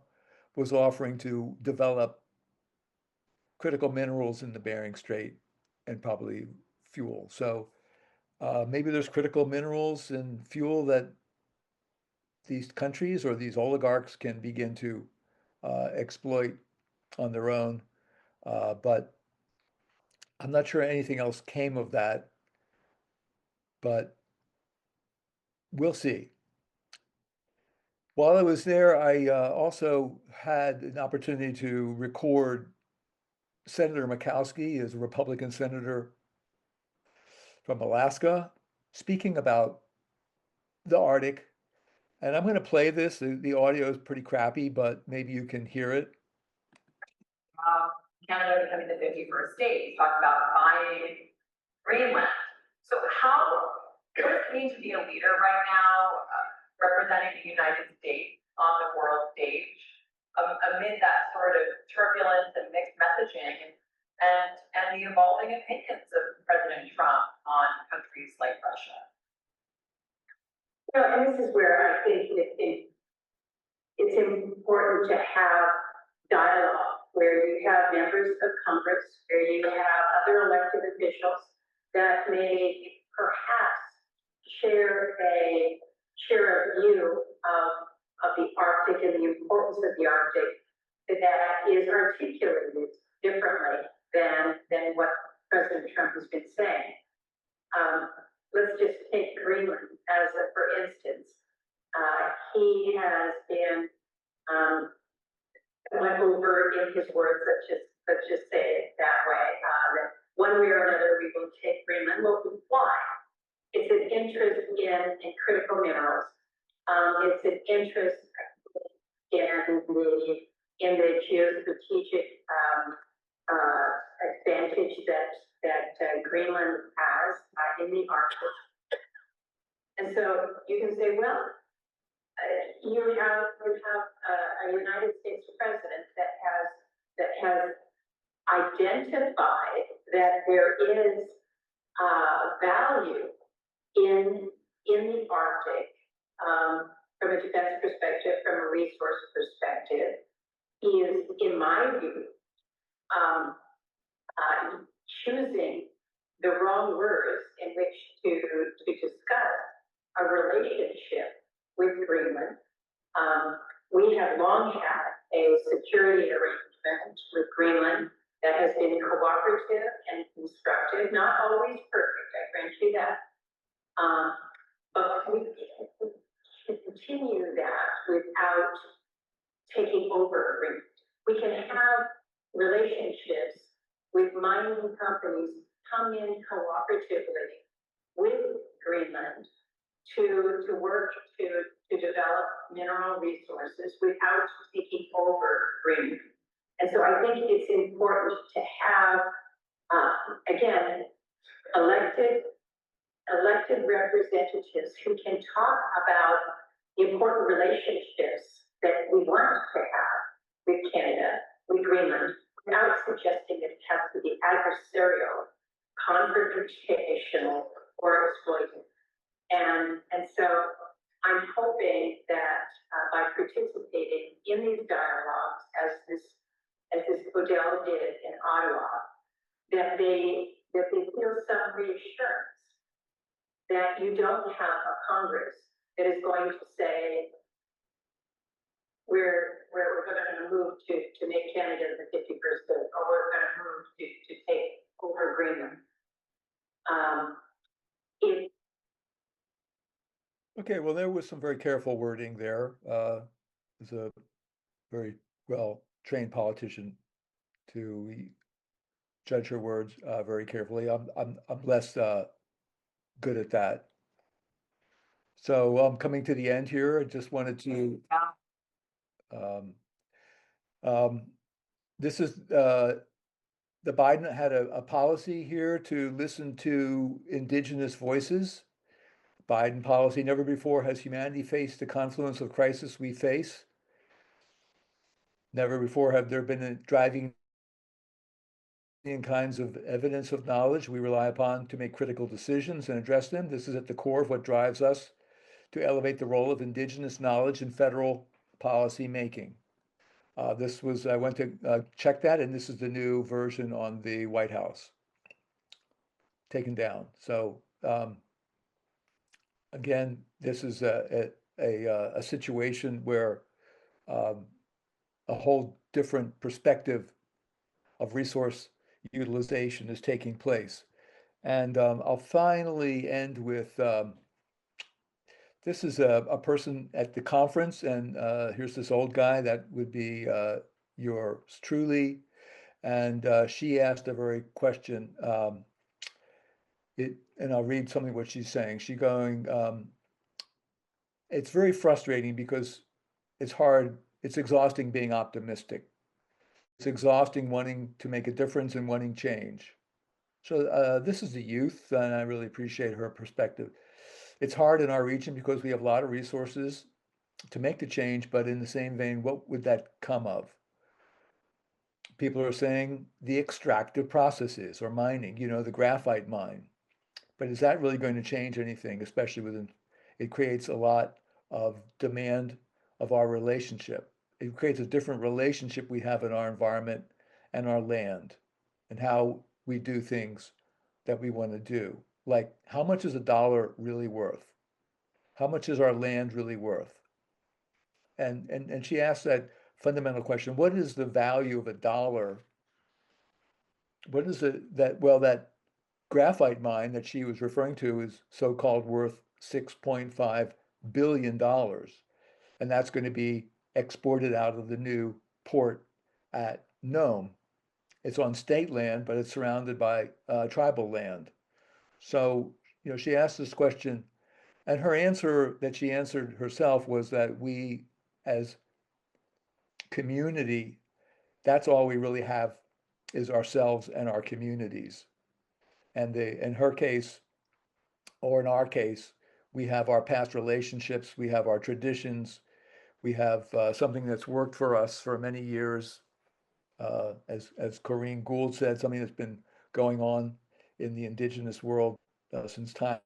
[SPEAKER 5] was offering to develop critical minerals in the Bering Strait and probably fuel. So maybe there's critical minerals and fuel that these countries or these oligarchs can begin to exploit on their own. But I'm not sure anything else came of that, but we'll see. While I was there, I also had an opportunity to record Senator Murkowski, is a Republican senator from Alaska, speaking about the Arctic. And I'm going to play this. The audio is pretty crappy, but maybe you can hear it.
[SPEAKER 6] Canada becoming the 51st state. He's talking about buying Greenland. So what does it mean to be a leader right now, representing the United States on the world stage, amid that sort of turbulence and mixed messaging and the evolving opinions of President Trump on countries like Russia?
[SPEAKER 7] And this is where I think it's important to have dialogue, where you have members of Congress, where you have other elected officials that may perhaps share a view of the Arctic and the importance of the Arctic that is articulated differently than what President Trump has been saying. Let's just take Greenland as for instance. He has been went over in his words, let's just say it that way, that one way or another we will take Greenland. Well, why? It's an interest in critical minerals. It's an interest in the geostrategic advantage that Greenland has in the Arctic. And so you can say, well, you have a United States president that has identified that there is value in the Arctic from a defense perspective, from a resource perspective. He is, in my view, choosing the wrong words in which to discuss a relationship with Greenland. We have long had a security arrangement with Greenland that has been cooperative and constructive, not always perfect, I grant you that. But we can continue that without taking over Greenland. We can have relationships with mining companies come in cooperatively with Greenland to work to develop mineral resources without taking over Greenland. And so I think it's important to have, again, elected representatives who can talk about the important relationships that we want to have with Canada, with Greenland, without suggesting that it has to be adversarial, confrontational, or exploitive. And so I'm hoping that by participating in these dialogues, as this Odell did in Ottawa, that they feel some reassurance that you don't have a Congress that is going to say we're going to move to make Canada the 51st state, or we're going to move to take over Greenland.
[SPEAKER 5] Okay, well, there was some very careful wording there. As a very well-trained politician to judge her words very carefully. I'm less good at that. So I'm coming to the end here. I just wanted to. This is the Biden had a policy here to listen to indigenous voices. Biden policy, never before has humanity faced the confluence of crisis we face. Never before have there been a driving kinds of evidence of knowledge we rely upon to make critical decisions and address them. This is at the core of what drives us to elevate the role of indigenous knowledge in federal policy making. I went to check that, and this is the new version on the White House, taken down. So again, this is a situation where um, a whole different perspective of resource utilization is taking place. And I'll finally end with this is a person at the conference, and here's this old guy that would be yours truly. And she asked a very question. And I'll read something what she's saying. She's going, it's very frustrating because it's hard, it's exhausting being optimistic. It's exhausting wanting to make a difference and wanting change. So this is the youth, and I really appreciate her perspective. It's hard in our region because we have a lot of resources to make the change, but in the same vein, what would that come of? People are saying the extractive processes or mining, the graphite mine. But is that really going to change anything, especially within, it creates a lot of demand of our relationship. It creates a different relationship we have in our environment and our land and how we do things that we want to do. Like, how much is a dollar really worth? How much is our land really worth? And she asked that fundamental question, what is the value of a dollar? What is it that graphite mine that she was referring to is so-called worth $6.5 billion. And that's going to be exported out of the new port at Nome. It's on state land, but it's surrounded by tribal land. So, she asked this question, and her answer that she answered herself was that we, as community, that's all we really have is ourselves and our communities. And in her case, or in our case, we have our past relationships, we have our traditions, we have something that's worked for us for many years. As Corinne Gould said, something that's been going on in the indigenous world since time.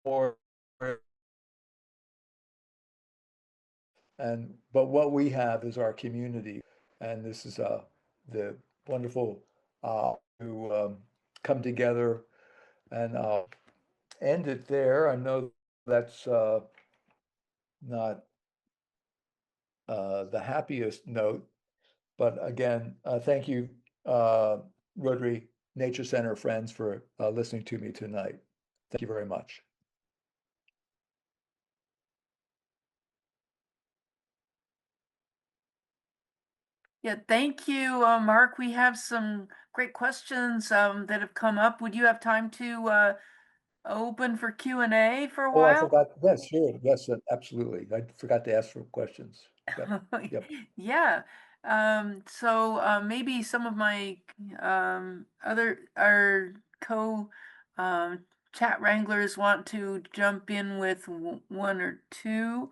[SPEAKER 5] But what we have is our community, and this is the wonderful to come together, and I'll end it there. I know that's not the happiest note, but again, thank you, Rotary Nature Center friends, for listening to me tonight. Thank you very much.
[SPEAKER 4] Yeah, thank you, Mark. We have some great questions that have come up. Would you have time to open for Q&A for a
[SPEAKER 5] Oh, I
[SPEAKER 4] while?
[SPEAKER 5] forgot. Yes, sure. Yes, absolutely. I forgot to ask for questions. Yep. Yep.
[SPEAKER 4] Yeah. So maybe some of my our co chat wranglers want to jump in with one or two.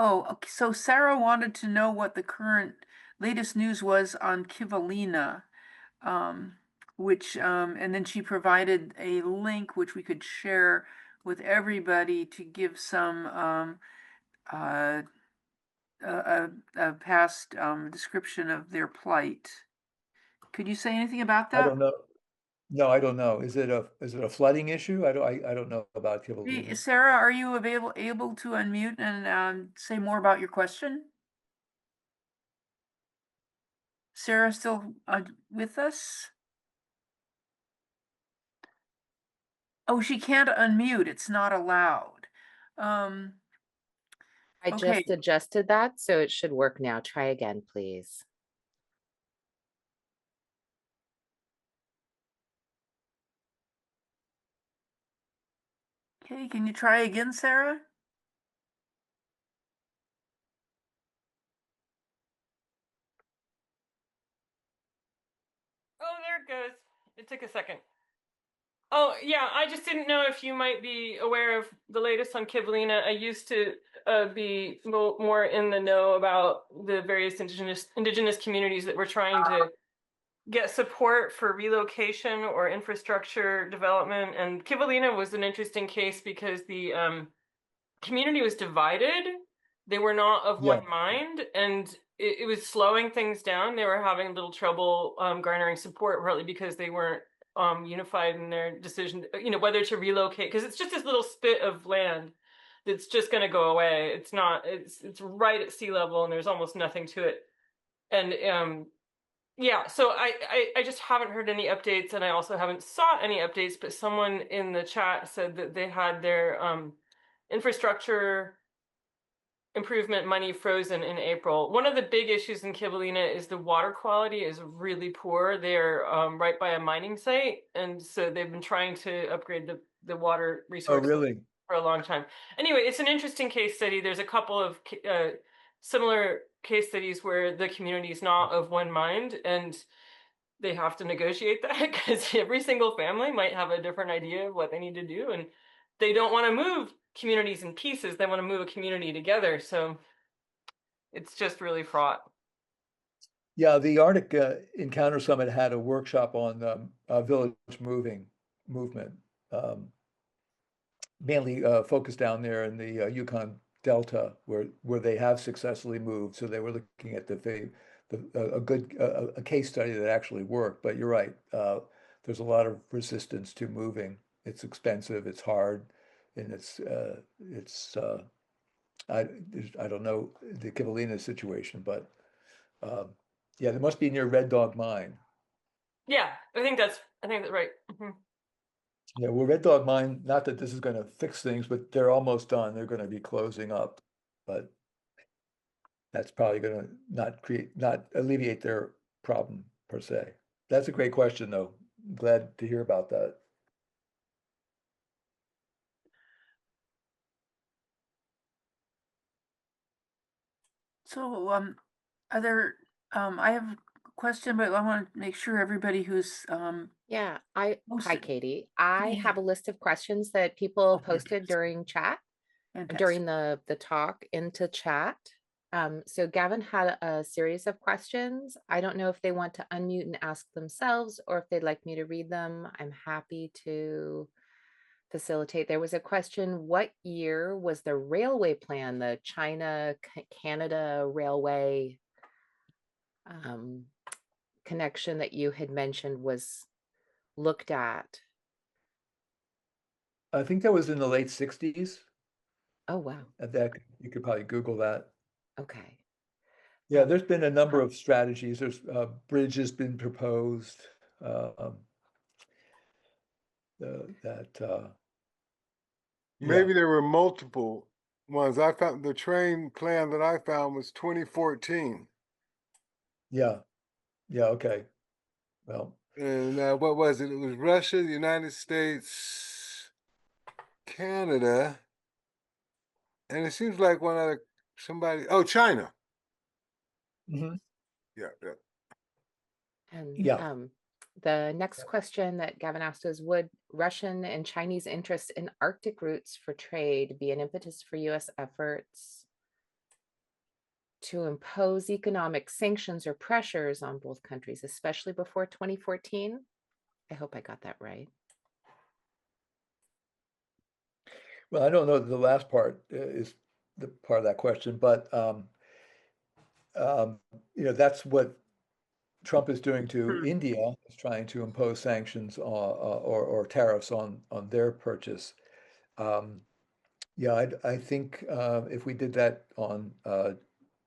[SPEAKER 4] Oh, okay. So Sarah wanted to know what the latest news was on Kivalina, which and then she provided a link which we could share with everybody to give some a past description of their plight. Could you say anything about
[SPEAKER 5] I
[SPEAKER 4] that?
[SPEAKER 5] don't know. No, I don't know. Is it a flooding issue? I don't know about Kivalina.
[SPEAKER 4] Sarah, are you able to unmute and say more about your question? Sarah still with us? Oh, she can't unmute. It's not allowed.
[SPEAKER 8] I
[SPEAKER 4] Okay.
[SPEAKER 8] just adjusted that, so it should work now. Try again, please.
[SPEAKER 4] Okay, can you try again, Sarah?
[SPEAKER 9] it goes. It took a second. Oh, yeah, I just didn't know if you might be aware of the latest on Kivalina. I used to be more in the know about the various indigenous communities that were trying to get support for relocation or infrastructure development. And Kivalina was an interesting case because the community was divided. They were not of
[SPEAKER 5] Yeah.
[SPEAKER 9] one mind, and it was slowing things down. They were having a little trouble garnering support, partly because they weren't unified in their decision, whether to relocate, because it's just this little spit of land that's just going to go away. It's not. It's right at sea level, and there's almost nothing to it. And yeah, so I just haven't heard any updates, and I also haven't sought any updates. But someone in the chat said that they had their infrastructure improvement money frozen in April. One of the big issues in Kivalina is the water quality is really poor. They're right by a mining site, and so they've been trying to upgrade the water
[SPEAKER 5] Oh,
[SPEAKER 9] resources
[SPEAKER 5] really?
[SPEAKER 9] for a long time. Anyway, it's an interesting case study. There's a couple of similar case studies where the community is not of one mind, and they have to negotiate that because every single family might have a different idea of what they need to do, and they don't want to move communities in pieces. They want to move a community together. So it's just really fraught.
[SPEAKER 5] Yeah, the Arctic Encounter Summit had a workshop on village movement, mainly focused down there in the Yukon Delta, where they have successfully moved. So they were looking at a case study that actually worked. But you're right, there's a lot of resistance to moving. It's expensive, it's hard, and I don't know the Kivalina situation, but yeah, there must be near Red Dog Mine.
[SPEAKER 9] Yeah, I think that's right. Mhm.
[SPEAKER 5] Yeah, well, Red Dog Mine, not that this is going to fix things, but they're almost done. They're going to be closing up, but that's probably going to not alleviate their problem per se. That's a great question, though. I'm glad to hear about that.
[SPEAKER 4] So, I have a question, but I want to make sure everybody who's
[SPEAKER 8] Yeah, hi
[SPEAKER 4] posted.
[SPEAKER 8] Katie. I
[SPEAKER 4] Yeah.
[SPEAKER 8] have a list of questions that people
[SPEAKER 4] Okay.
[SPEAKER 8] posted during chat,
[SPEAKER 4] Fantastic.
[SPEAKER 8] during the talk into chat. So Gavin had a series of questions. I don't know if they want to unmute and ask themselves or if they'd like me to read them. I'm happy to facilitate. There was a question, what year was the railway plan, the China-Canada railway connection that you had mentioned was looked at?
[SPEAKER 5] I think that was in the late 60s.
[SPEAKER 8] Oh, wow.
[SPEAKER 5] That you could probably Google that.
[SPEAKER 8] Okay.
[SPEAKER 5] Yeah, there's been a number of strategies. There's bridge has been proposed.
[SPEAKER 1] Maybe there were multiple ones. I found the train plan that I found was 2014.
[SPEAKER 5] Yeah. Okay. Well,
[SPEAKER 1] And what was it? It was Russia, the United States, Canada, and it seems like China.
[SPEAKER 5] mhm.
[SPEAKER 1] Yeah.
[SPEAKER 8] And
[SPEAKER 5] Yeah.
[SPEAKER 8] the next question that Gavin asked is, would Russian and Chinese interest in Arctic routes for trade be an impetus for US efforts to impose economic sanctions or pressures on both countries, especially before 2014? I hope I got that right.
[SPEAKER 5] Well, I don't know the last part is the part of that question, but that's what Trump is doing to India, is trying to impose sanctions or tariffs on their purchase. Yeah, I think if we did that on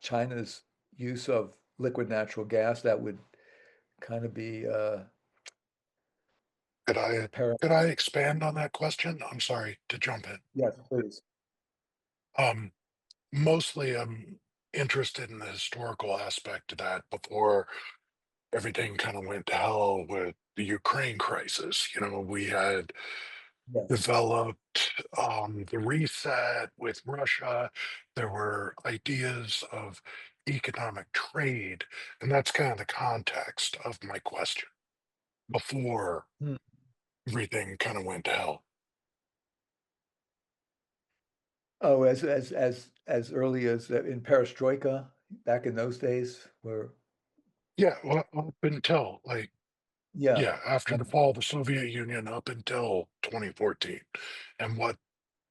[SPEAKER 5] China's use of liquid natural gas, that would kind of be
[SPEAKER 10] Could I expand on that question? I'm sorry to jump in.
[SPEAKER 5] yes, please.
[SPEAKER 10] Mostly I'm interested in the historical aspect of that before everything kind of went to hell with the Ukraine crisis. We had
[SPEAKER 5] Yes.
[SPEAKER 10] developed the reset with Russia. There were ideas of economic trade, and that's kind of the context of my question. before
[SPEAKER 5] Hmm.
[SPEAKER 10] everything kind of went to hell.
[SPEAKER 5] Oh, as early as in Perestroika, back in those days, where
[SPEAKER 10] Yeah, well, up until like,
[SPEAKER 5] yeah.
[SPEAKER 10] yeah, after the fall of the Soviet Union up until 2014, and what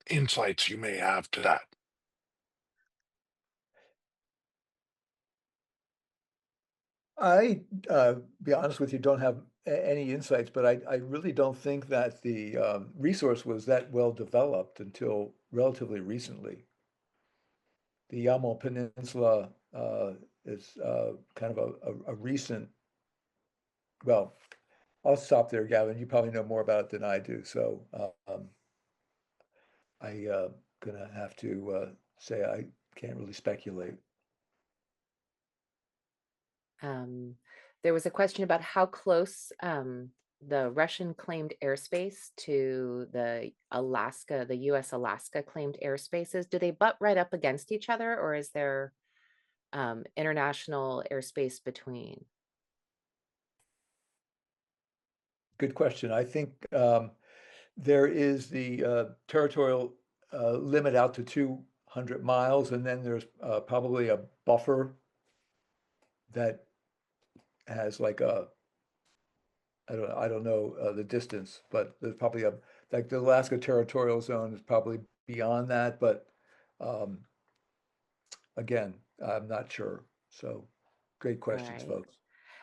[SPEAKER 10] insights you may have to that.
[SPEAKER 5] I, be honest with you, don't have any insights, but I really don't think that the resource was that well developed until relatively recently. The Yamal Peninsula is kind of a recent, well, I'll stop there, Gavin. You probably know more about it than I do, so I gonna have to say I can't really speculate.
[SPEAKER 8] There was a question about how close the Russian claimed airspace to the US Alaska claimed airspaces. Do they butt right up against each other, or is there international airspace between?
[SPEAKER 5] Good question. I think there is the territorial limit out to 200 miles, and then there's probably a buffer that has like a, I don't know the distance, but there's probably a, like the Alaska territorial zone is probably beyond that, but um, again, I'm not sure. So great
[SPEAKER 8] All
[SPEAKER 5] questions,
[SPEAKER 8] right.
[SPEAKER 5] folks.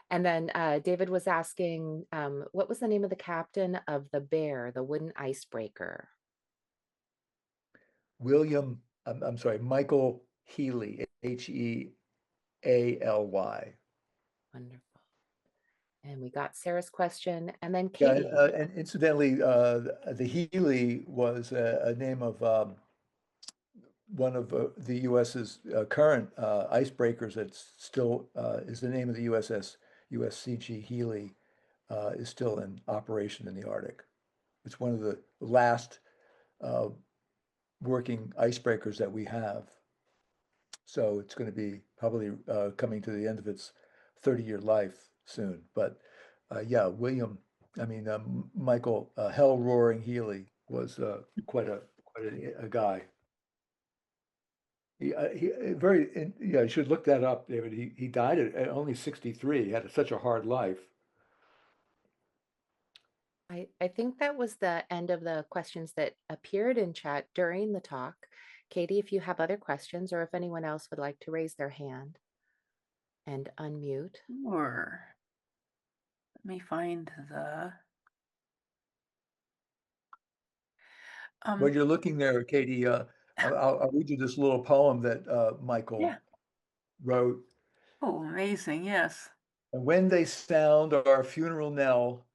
[SPEAKER 8] And then David was asking, what was the name of the captain of the Bear, the wooden icebreaker?
[SPEAKER 5] I'm sorry, Michael Healy, Healy.
[SPEAKER 8] Wonderful. And we got Sarah's question, and then
[SPEAKER 5] Yeah,
[SPEAKER 8] Katie.
[SPEAKER 5] and incidentally, the Healy was a name of one of the US's current icebreakers that's still is the name of the USCG Healy is still in operation in the Arctic. It's one of the last uh, working icebreakers that we have. So it's going to be probably coming to the end of its 30-year life soon. But yeah, Michael Hell Roaring Healy was quite a guy. Yeah, you should look that up, David. He died at only 63. He had such a hard life.
[SPEAKER 8] I think that was the end of the questions that appeared in chat during the talk. Katie, if you have other questions or if anyone else would like to raise their hand and unmute.
[SPEAKER 4] Sure. Let me find the.
[SPEAKER 5] While you're looking there, Katie, I'll read you this little poem that Michael
[SPEAKER 4] Yeah.
[SPEAKER 5] wrote.
[SPEAKER 4] Oh, amazing. Yes.
[SPEAKER 5] And when they sound our funeral knell,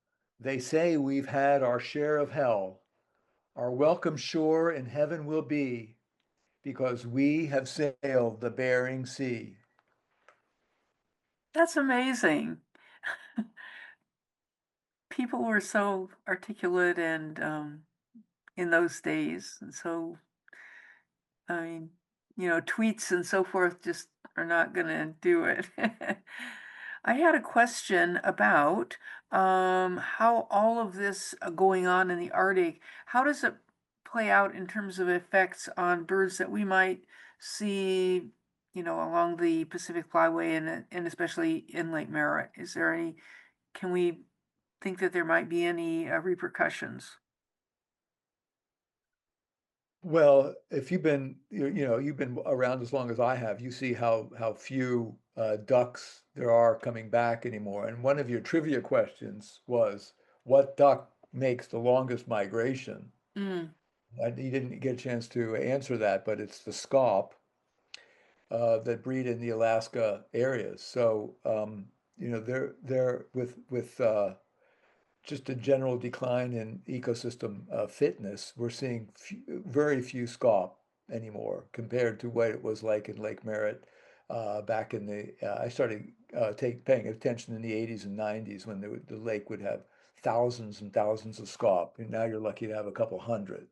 [SPEAKER 5] they say we've had our share of hell. Our welcome shore in heaven will be, because we have sailed the Bering Sea.
[SPEAKER 4] That's amazing. People were so articulate and in those days, and so I mean, tweets and so forth just are not going to do it. I had a question about how all of this going on in the Arctic, how does it play out in terms of effects on birds that we might see, along the Pacific Flyway and especially in Lake Merritt? Can we think that there might be any repercussions?
[SPEAKER 5] Well, if you've been around as long as I have, you see how few ducks there are coming back anymore. And one of your trivia questions was, what duck makes the longest migration?
[SPEAKER 4] Mm.
[SPEAKER 5] You didn't get a chance to answer that, but it's the scaup that breed in the Alaska areas. So they're with just a general decline in ecosystem fitness. We're seeing very few scaup anymore compared to what it was like in Lake Merritt back in the. I started paying attention in the 80s and 90s when the lake would have thousands and thousands of scaup, and now you're lucky to have a couple hundred.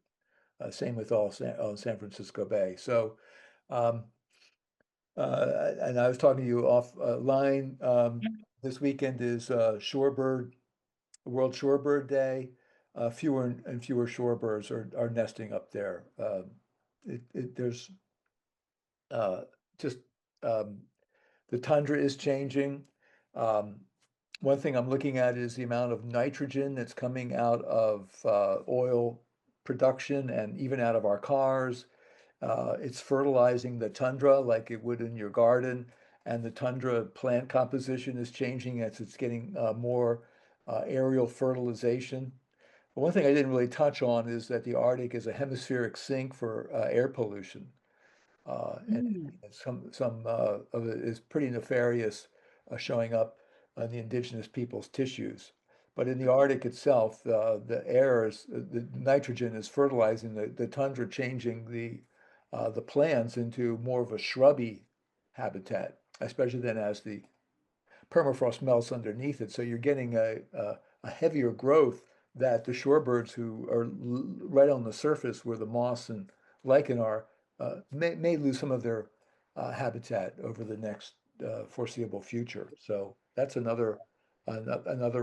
[SPEAKER 5] Same with all San Francisco Bay. So, and I was talking to you offline. This weekend is Shorebird World Shorebird Day, fewer and fewer shorebirds are nesting up there. There's uh, just the tundra is changing. Um, One thing I'm looking at is the amount of nitrogen that's coming out of oil production and even out of our cars. It's fertilizing the tundra like it would in your garden, and the tundra plant composition is changing as it's getting more aerial fertilization. But one thing I didn't really touch on is that the Arctic is a hemispheric sink for air pollution. And
[SPEAKER 4] Mm.
[SPEAKER 5] some of it is pretty nefarious, showing up on the indigenous people's tissues. But in the Arctic itself, the nitrogen is fertilizing the tundra, changing the plants into more of a shrubby habitat, especially then as the permafrost melts underneath it. So you're getting a heavier growth that the shorebirds who are right on the surface where the moss and lichen are may lose some of their habitat over the next foreseeable future. So that's another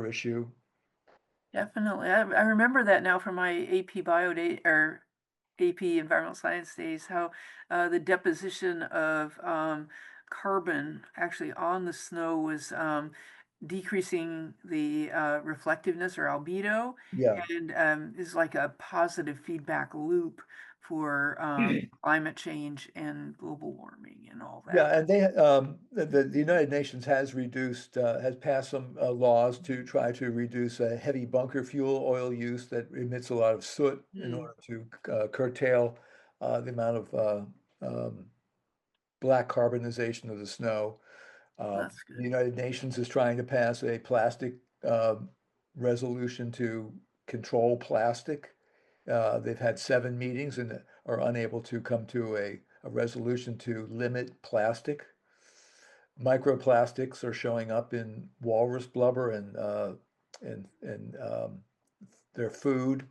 [SPEAKER 5] issue.
[SPEAKER 4] Definitely. I remember that now from my AP Bio day or AP Environmental Science days, how the deposition of carbon actually on the snow was decreasing the reflectiveness or albedo,
[SPEAKER 5] Yeah.
[SPEAKER 4] and is like a positive feedback loop for climate change and global warming and all that.
[SPEAKER 5] Yeah, and the United Nations has passed some laws to try to reduce heavy bunker fuel oil use that emits a lot of soot in
[SPEAKER 4] Mm,
[SPEAKER 5] order to curtail the amount of um, black carbonization of the snow.
[SPEAKER 4] that's
[SPEAKER 5] The
[SPEAKER 4] good.
[SPEAKER 5] United Nations is trying to pass a plastic resolution to control plastic. They've had 7 meetings and are unable to come to a resolution to limit plastic. Microplastics are showing up in walrus blubber and their food.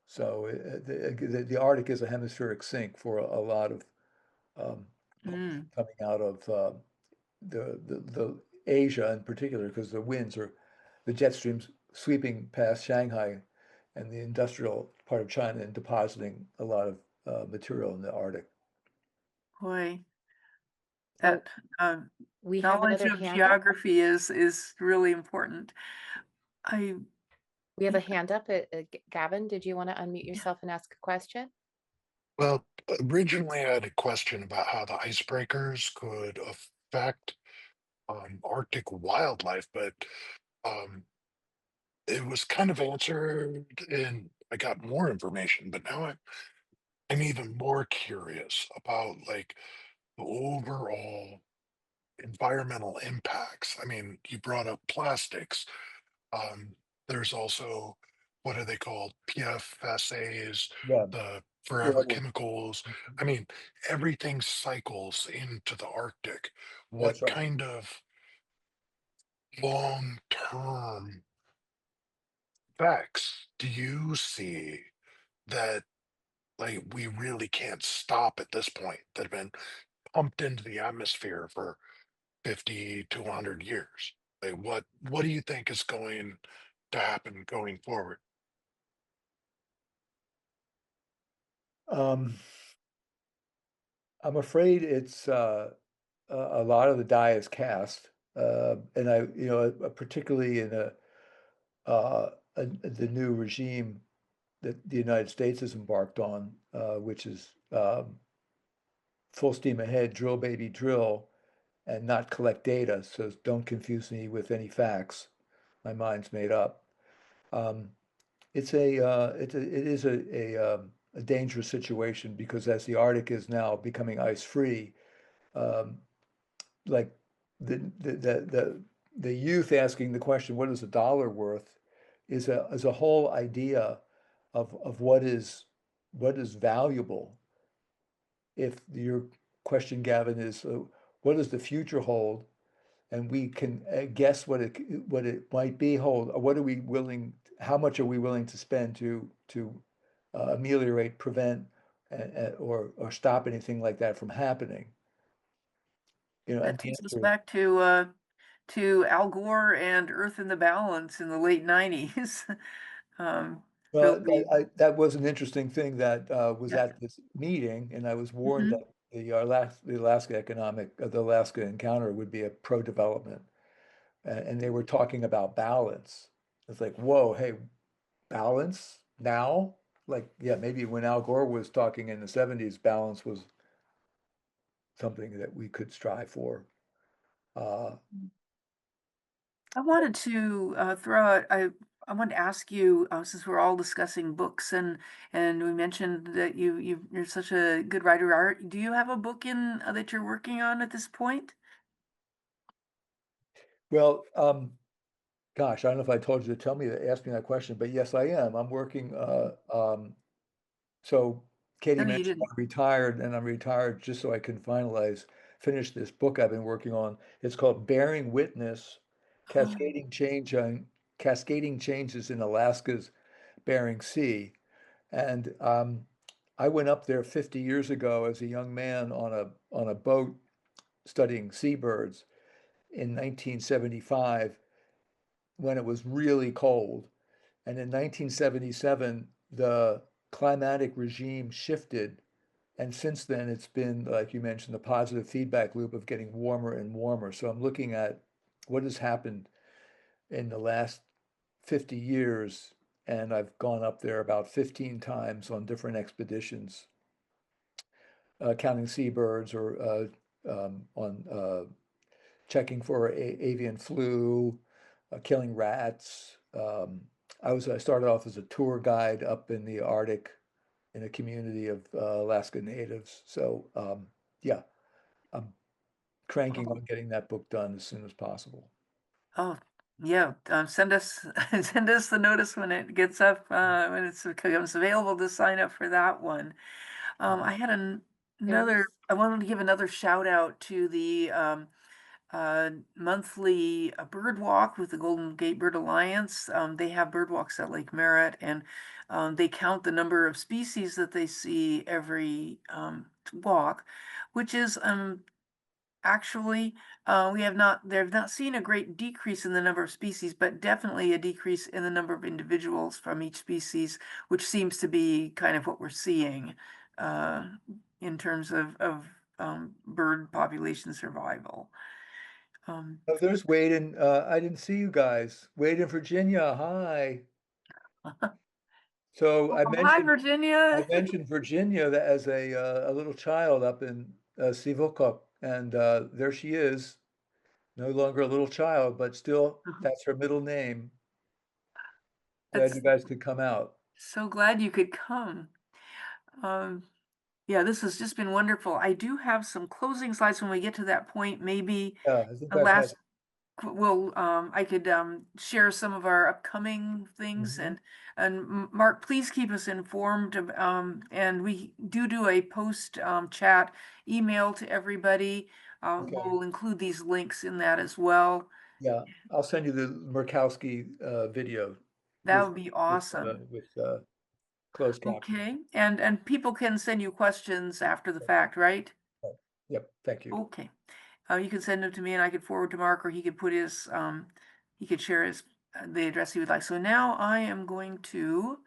[SPEAKER 5] So the Arctic is a hemispheric sink for a lot of pollution
[SPEAKER 4] Mm,
[SPEAKER 5] coming out of the Asia in particular, because the jet streams sweeping past Shanghai and the industrial part of China and depositing a lot of material in the Arctic.
[SPEAKER 4] boy,
[SPEAKER 8] Oh,
[SPEAKER 4] that uh,
[SPEAKER 8] we have
[SPEAKER 4] knowledge
[SPEAKER 8] another
[SPEAKER 4] of
[SPEAKER 8] hand up.
[SPEAKER 4] geography is really important. I
[SPEAKER 8] We have a hand up. Gavin, did you want to unmute
[SPEAKER 4] Yeah.
[SPEAKER 8] yourself and ask a question?
[SPEAKER 10] Well, originally I had a question about how the icebreakers could affect Arctic wildlife, but um, it was kind of answered and I got more information, but now I'm even more curious about like the overall environmental impacts. I mean, you brought up plastics. Um, there's also what are they called? PFSAs,
[SPEAKER 5] Yeah,
[SPEAKER 10] the forever
[SPEAKER 5] forever.
[SPEAKER 10] chemicals. I mean, everything cycles into the Arctic. What
[SPEAKER 5] That's right.
[SPEAKER 10] kind of long-term effects do you see that like we really can't stop at this point that have been pumped into the atmosphere for 50 to 100 years? Like what do you think is going to happen going forward?
[SPEAKER 5] Um, I'm afraid it's a lot of the die is cast, and particularly in the new regime that the United States has embarked on, which is full steam ahead, drill baby drill, and not collect data. So don't confuse me with any facts. My mind's made up. Um, it is a dangerous situation because as the Arctic is now becoming ice free, um, like the youth asking the question, what is a dollar worth, is a whole idea of what is valuable. If your question, Gavin, is what does the future hold, and we can guess what it might be hold, what are we willing, how much are we willing to spend to ameliorate, prevent, or stop anything like that from happening?
[SPEAKER 4] That
[SPEAKER 5] And to
[SPEAKER 4] takes us
[SPEAKER 5] answer,
[SPEAKER 4] back to to Al Gore and Earth in the Balance in the late 90s.
[SPEAKER 5] Well,
[SPEAKER 4] Really.
[SPEAKER 5] that was an interesting thing that was
[SPEAKER 4] Yeah.
[SPEAKER 5] at this meeting, and I was warned
[SPEAKER 4] Mhm.
[SPEAKER 5] that the Alaska encounter would be a pro-development, and they were talking about balance. It's like, whoa, hey, balance now? Like, yeah, maybe when Al Gore was talking in the 70s, balance was something that we could strive for.
[SPEAKER 4] I wanted to throw out, I wanted to ask you, since we're all discussing books and we mentioned that you're such a good writer, do you have a book in that you're working on at this point?
[SPEAKER 5] Well, gosh, I don't know if I told you to ask me that question, but yes, I am. I'm working. So Katie
[SPEAKER 4] No, you
[SPEAKER 5] mentioned
[SPEAKER 4] didn't.
[SPEAKER 5] I'm retired, and I'm retired just so I can finish this book I've been working on. It's called Bearing Witness:
[SPEAKER 4] Oh,
[SPEAKER 5] Cascading Changes in Alaska's Bering Sea. And I went up there 50 years ago as a young man on a boat studying seabirds in 1975 when it was really cold. And in 1977, the climatic regime shifted. And since then, it's been, like you mentioned, the positive feedback loop of getting warmer and warmer. So I'm looking at what has happened in the last 50 years. And I've gone up there about 15 times on different expeditions, counting seabirds or on checking for avian flu, killing rats. I started off as a tour guide up in the Arctic in a community of Alaska Natives. So yeah, I'm cranking on getting that book done as soon as possible.
[SPEAKER 4] oh, yeah. Send us send us the notice when it gets up when it becomes available to sign up for that one. I had another.
[SPEAKER 8] There's
[SPEAKER 4] I wanted to give another shout out to the monthly bird walk with the Golden Gate Bird Alliance. They have bird walks at Lake Merritt, and they count the number of species that they see every walk, which is actually they've not seen a great decrease in the number of species, but definitely a decrease in the number of individuals from each species, which seems to be kind of what we're seeing uh, in terms of bird population survival. Um,
[SPEAKER 5] Oh, there's Wade and I didn't see you guys. Wade in Virginia. Hi. So
[SPEAKER 4] Hi,
[SPEAKER 5] I
[SPEAKER 4] Virginia.
[SPEAKER 5] mentioned Virginia as a little child up in Sivokok, and there she is, no longer a little child, but still that's her middle name. Glad you
[SPEAKER 4] That's
[SPEAKER 5] guys could come out.
[SPEAKER 4] so glad you could come. Um, yeah, this has just been wonderful. I do have some closing slides when we get to that point. Maybe
[SPEAKER 5] Yeah, I think
[SPEAKER 4] the
[SPEAKER 5] I've had.
[SPEAKER 4] last, well, I could share some of our upcoming things
[SPEAKER 5] Mhm.
[SPEAKER 4] and Mark, please keep us informed of, and we do a post chat email to everybody.
[SPEAKER 5] Okay.
[SPEAKER 4] We'll include these links in that as well.
[SPEAKER 5] Yeah, I'll send you the Murkowski video
[SPEAKER 4] That would be
[SPEAKER 5] with
[SPEAKER 4] awesome.
[SPEAKER 5] closed caption.
[SPEAKER 4] Okay, and people can send you questions after the fact, right?
[SPEAKER 5] Oh, yep, thank you.
[SPEAKER 4] Okay. You can send them to me and I could forward to Mark, or he could put his, he could share his, the address he would like. So now I am going to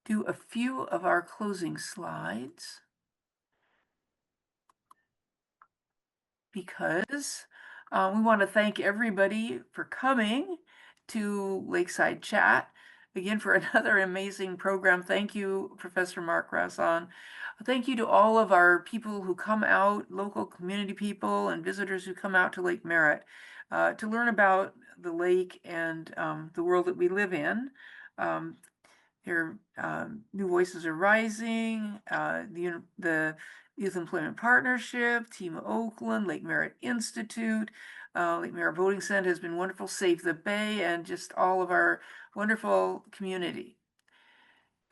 [SPEAKER 4] do a few of our closing slides because we want to thank everybody for coming to Lakeside Chat. Again, for another amazing program. Thank you, Professor Mark Rauzon. Thank you to all of our people who come out, local community people and visitors who come out to Lake Merritt to learn about the lake and the world that we live in. There new voices are rising. The Youth Employment Partnership, Team Oakland, Lake Merritt Institute, Lake Merritt Voting Center has been wonderful. Save the Bay, and just all of our wonderful community.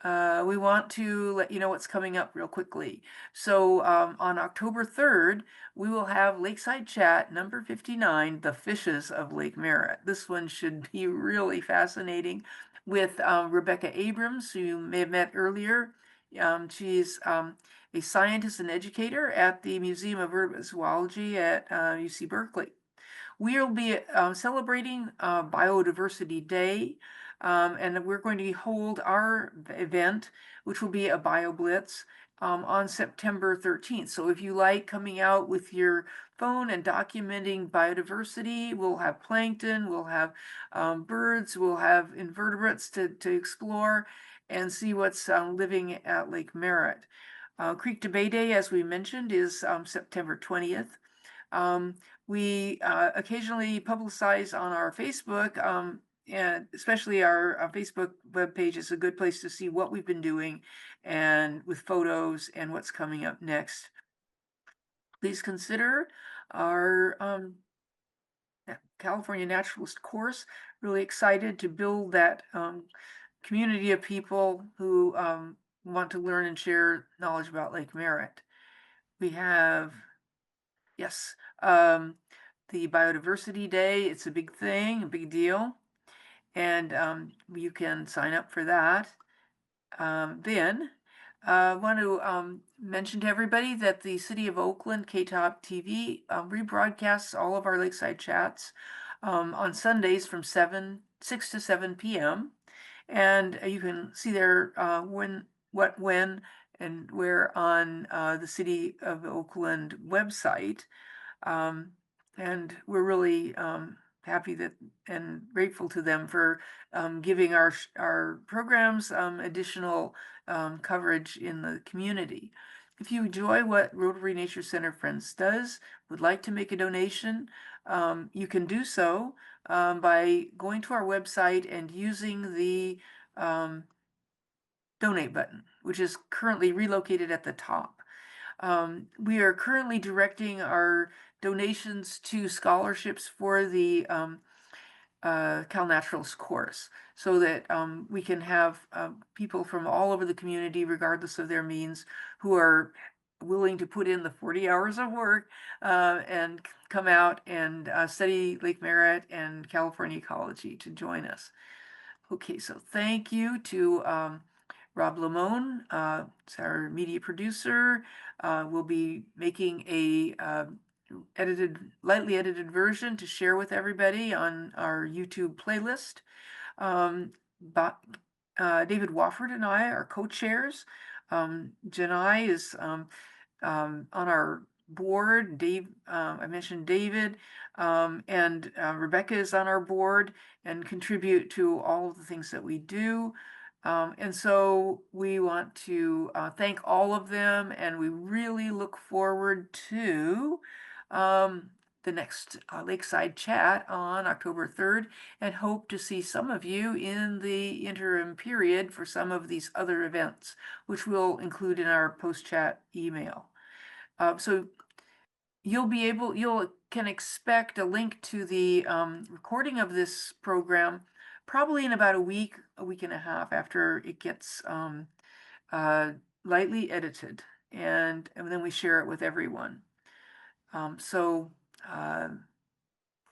[SPEAKER 4] We want to let you know what's coming up real quickly. So on October 3rd, we will have Lakeside Chat number 59, The Fishes of Lake Merritt. This one should be really fascinating with Rebecca Abrams, who you may have met earlier. She's a scientist and educator at the Museum of Vertebrate Zoology at UC Berkeley. We'll be celebrating Biodiversity Day, and we're going to hold our event, which will be a BioBlitz, on September 13th. So if you like coming out with your phone and documenting biodiversity, we'll have plankton, we'll have birds, we'll have invertebrates to explore and see what's living at Lake Merritt. Creek to Bay Day, as we mentioned, is September 20th. We occasionally publicize on our Facebook, and especially our Facebook webpage is a good place to see what we've been doing and with photos and what's coming up next. Please consider our California Naturalist course. Really excited to build that community of people who want to learn and share knowledge about Lake Merritt. We have, yes, the Biodiversity Day. It's a big thing, a big deal. And you can sign up for that. Then I want to mention to everybody that the City of Oakland KTOP TV rebroadcasts all of our Lakeside chats on Sundays from 6 to 7 p.m. And you can see there when, and where on the City of Oakland website. And we're really happy that and grateful to them for giving our programs additional coverage in the community. If you enjoy what Rotary Nature Center Friends does, would like to make a donation, you can do so by going to our website and using the donate button, which is currently relocated at the top. We are currently directing our donations to scholarships for the Cal Naturalist course, so that we can have people from all over the community, regardless of their means, who are willing to put in the 40 hours of work and come out and study Lake Merritt and California Ecology to join us. Okay, so thank you to Rob Lamone, our media producer. We'll be making a lightly edited version to share with everybody on our YouTube playlist. David Wofford and I are co-chairs. Janai is on our board. I mentioned David, and Rebecca is on our board and contribute to all of the things that we do. And so we want to thank all of them, and we really look forward to the next Lakeside Chat on October 3rd, and hope to see some of you in the interim period for some of these other events, which we'll include in our post-chat email. So you can expect a link to the recording of this program probably in about a week and a half after it gets lightly edited, and then we share it with everyone.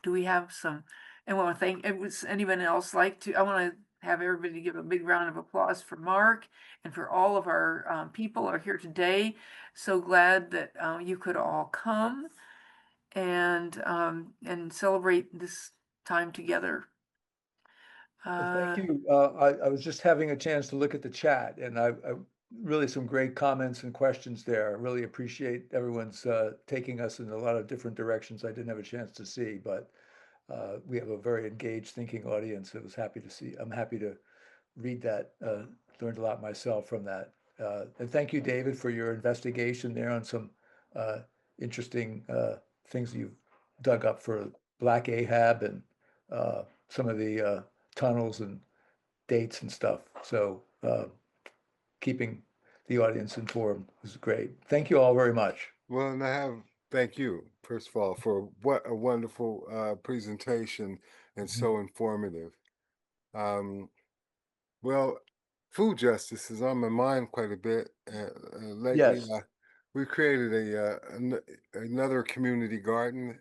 [SPEAKER 4] Do we have some? I want to thank. Would anyone else like to? I want to have everybody give a big round of applause for Mark and for all of our people are here today. So glad that you could all come and celebrate this time together.
[SPEAKER 5] Thank you. I was just having a chance to look at the chat, and I really some great comments and questions there. I really appreciate everyone's taking us in a lot of different directions I didn't have a chance to see, but we have a very engaged thinking audience that was happy to see. I'm happy to read that, learned a lot myself from that. And thank you, David, for your investigation there on some interesting things you've dug up for Black Ahab and some of the tunnels and dates and stuff. So keeping the audience informed was great. Thank you all very much.
[SPEAKER 1] Well, and thank you, first of all, for what a wonderful presentation and so informative. Well, food justice is on my mind quite a bit. Lately,
[SPEAKER 5] Yes.
[SPEAKER 1] we created another community garden,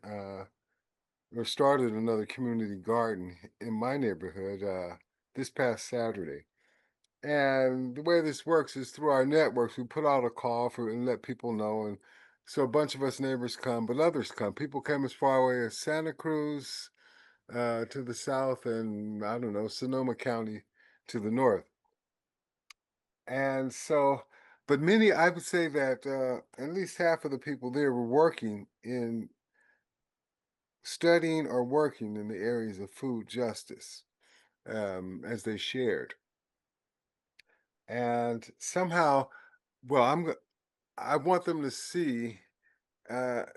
[SPEAKER 1] or started another community garden in my neighborhood this past Saturday. And the way this works is through our networks. We put out a call and let people know, and So a bunch of us neighbors come, but others come. People came as far away as Santa Cruz to the south, and I don't know, Sonoma County to the north. And so, but many, I would say that at least half of the people there were working in studying or working in the areas of food justice, as they shared. And somehow, well, I want them to see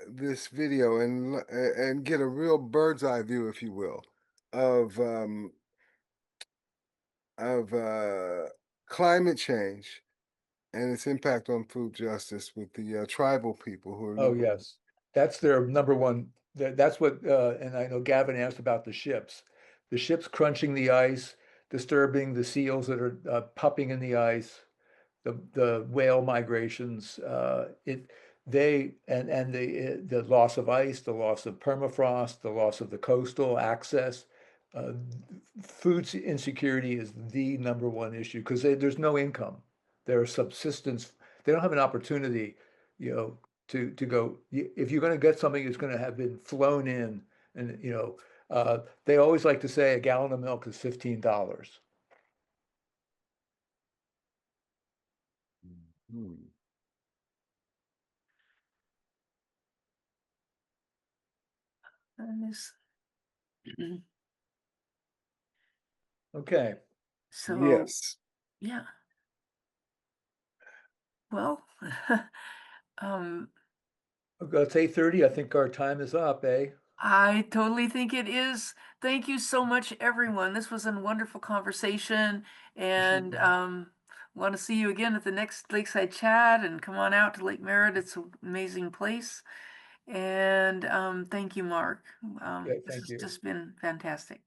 [SPEAKER 1] this video and get a real bird's eye view, if you will, of of uh, climate change and its impact on food justice with the tribal people who are
[SPEAKER 5] Oh,
[SPEAKER 1] living.
[SPEAKER 5] yes. That's their number one. That's what, and I know Gavin asked about the ships. The ships crunching the ice, disturbing the seals that are pupping in the ice, the whale migrations, and the loss of ice, the loss of permafrost, the loss of the coastal access. Uh, Food insecurity is the number one issue because there's no income. Their subsistence, they don't have an opportunity, you know, to go. If you're going to get something, it's going to have been flown in, and they always like to say a gallon of milk is $15.
[SPEAKER 1] Hmm.
[SPEAKER 4] And this,
[SPEAKER 5] Okay.
[SPEAKER 4] so,
[SPEAKER 1] Yes.
[SPEAKER 4] yeah. Well, um,
[SPEAKER 5] It's 8:30. I think our time is up, eh?
[SPEAKER 4] I totally think it is. Thank you so much, everyone. This was a wonderful conversation, and want to see you again at the next Lakeside Chat. And come on out to Lake Merritt; it's an amazing place. And thank you, Mark.
[SPEAKER 5] Okay,
[SPEAKER 4] This
[SPEAKER 5] thank
[SPEAKER 4] has
[SPEAKER 5] you.
[SPEAKER 4] just been fantastic.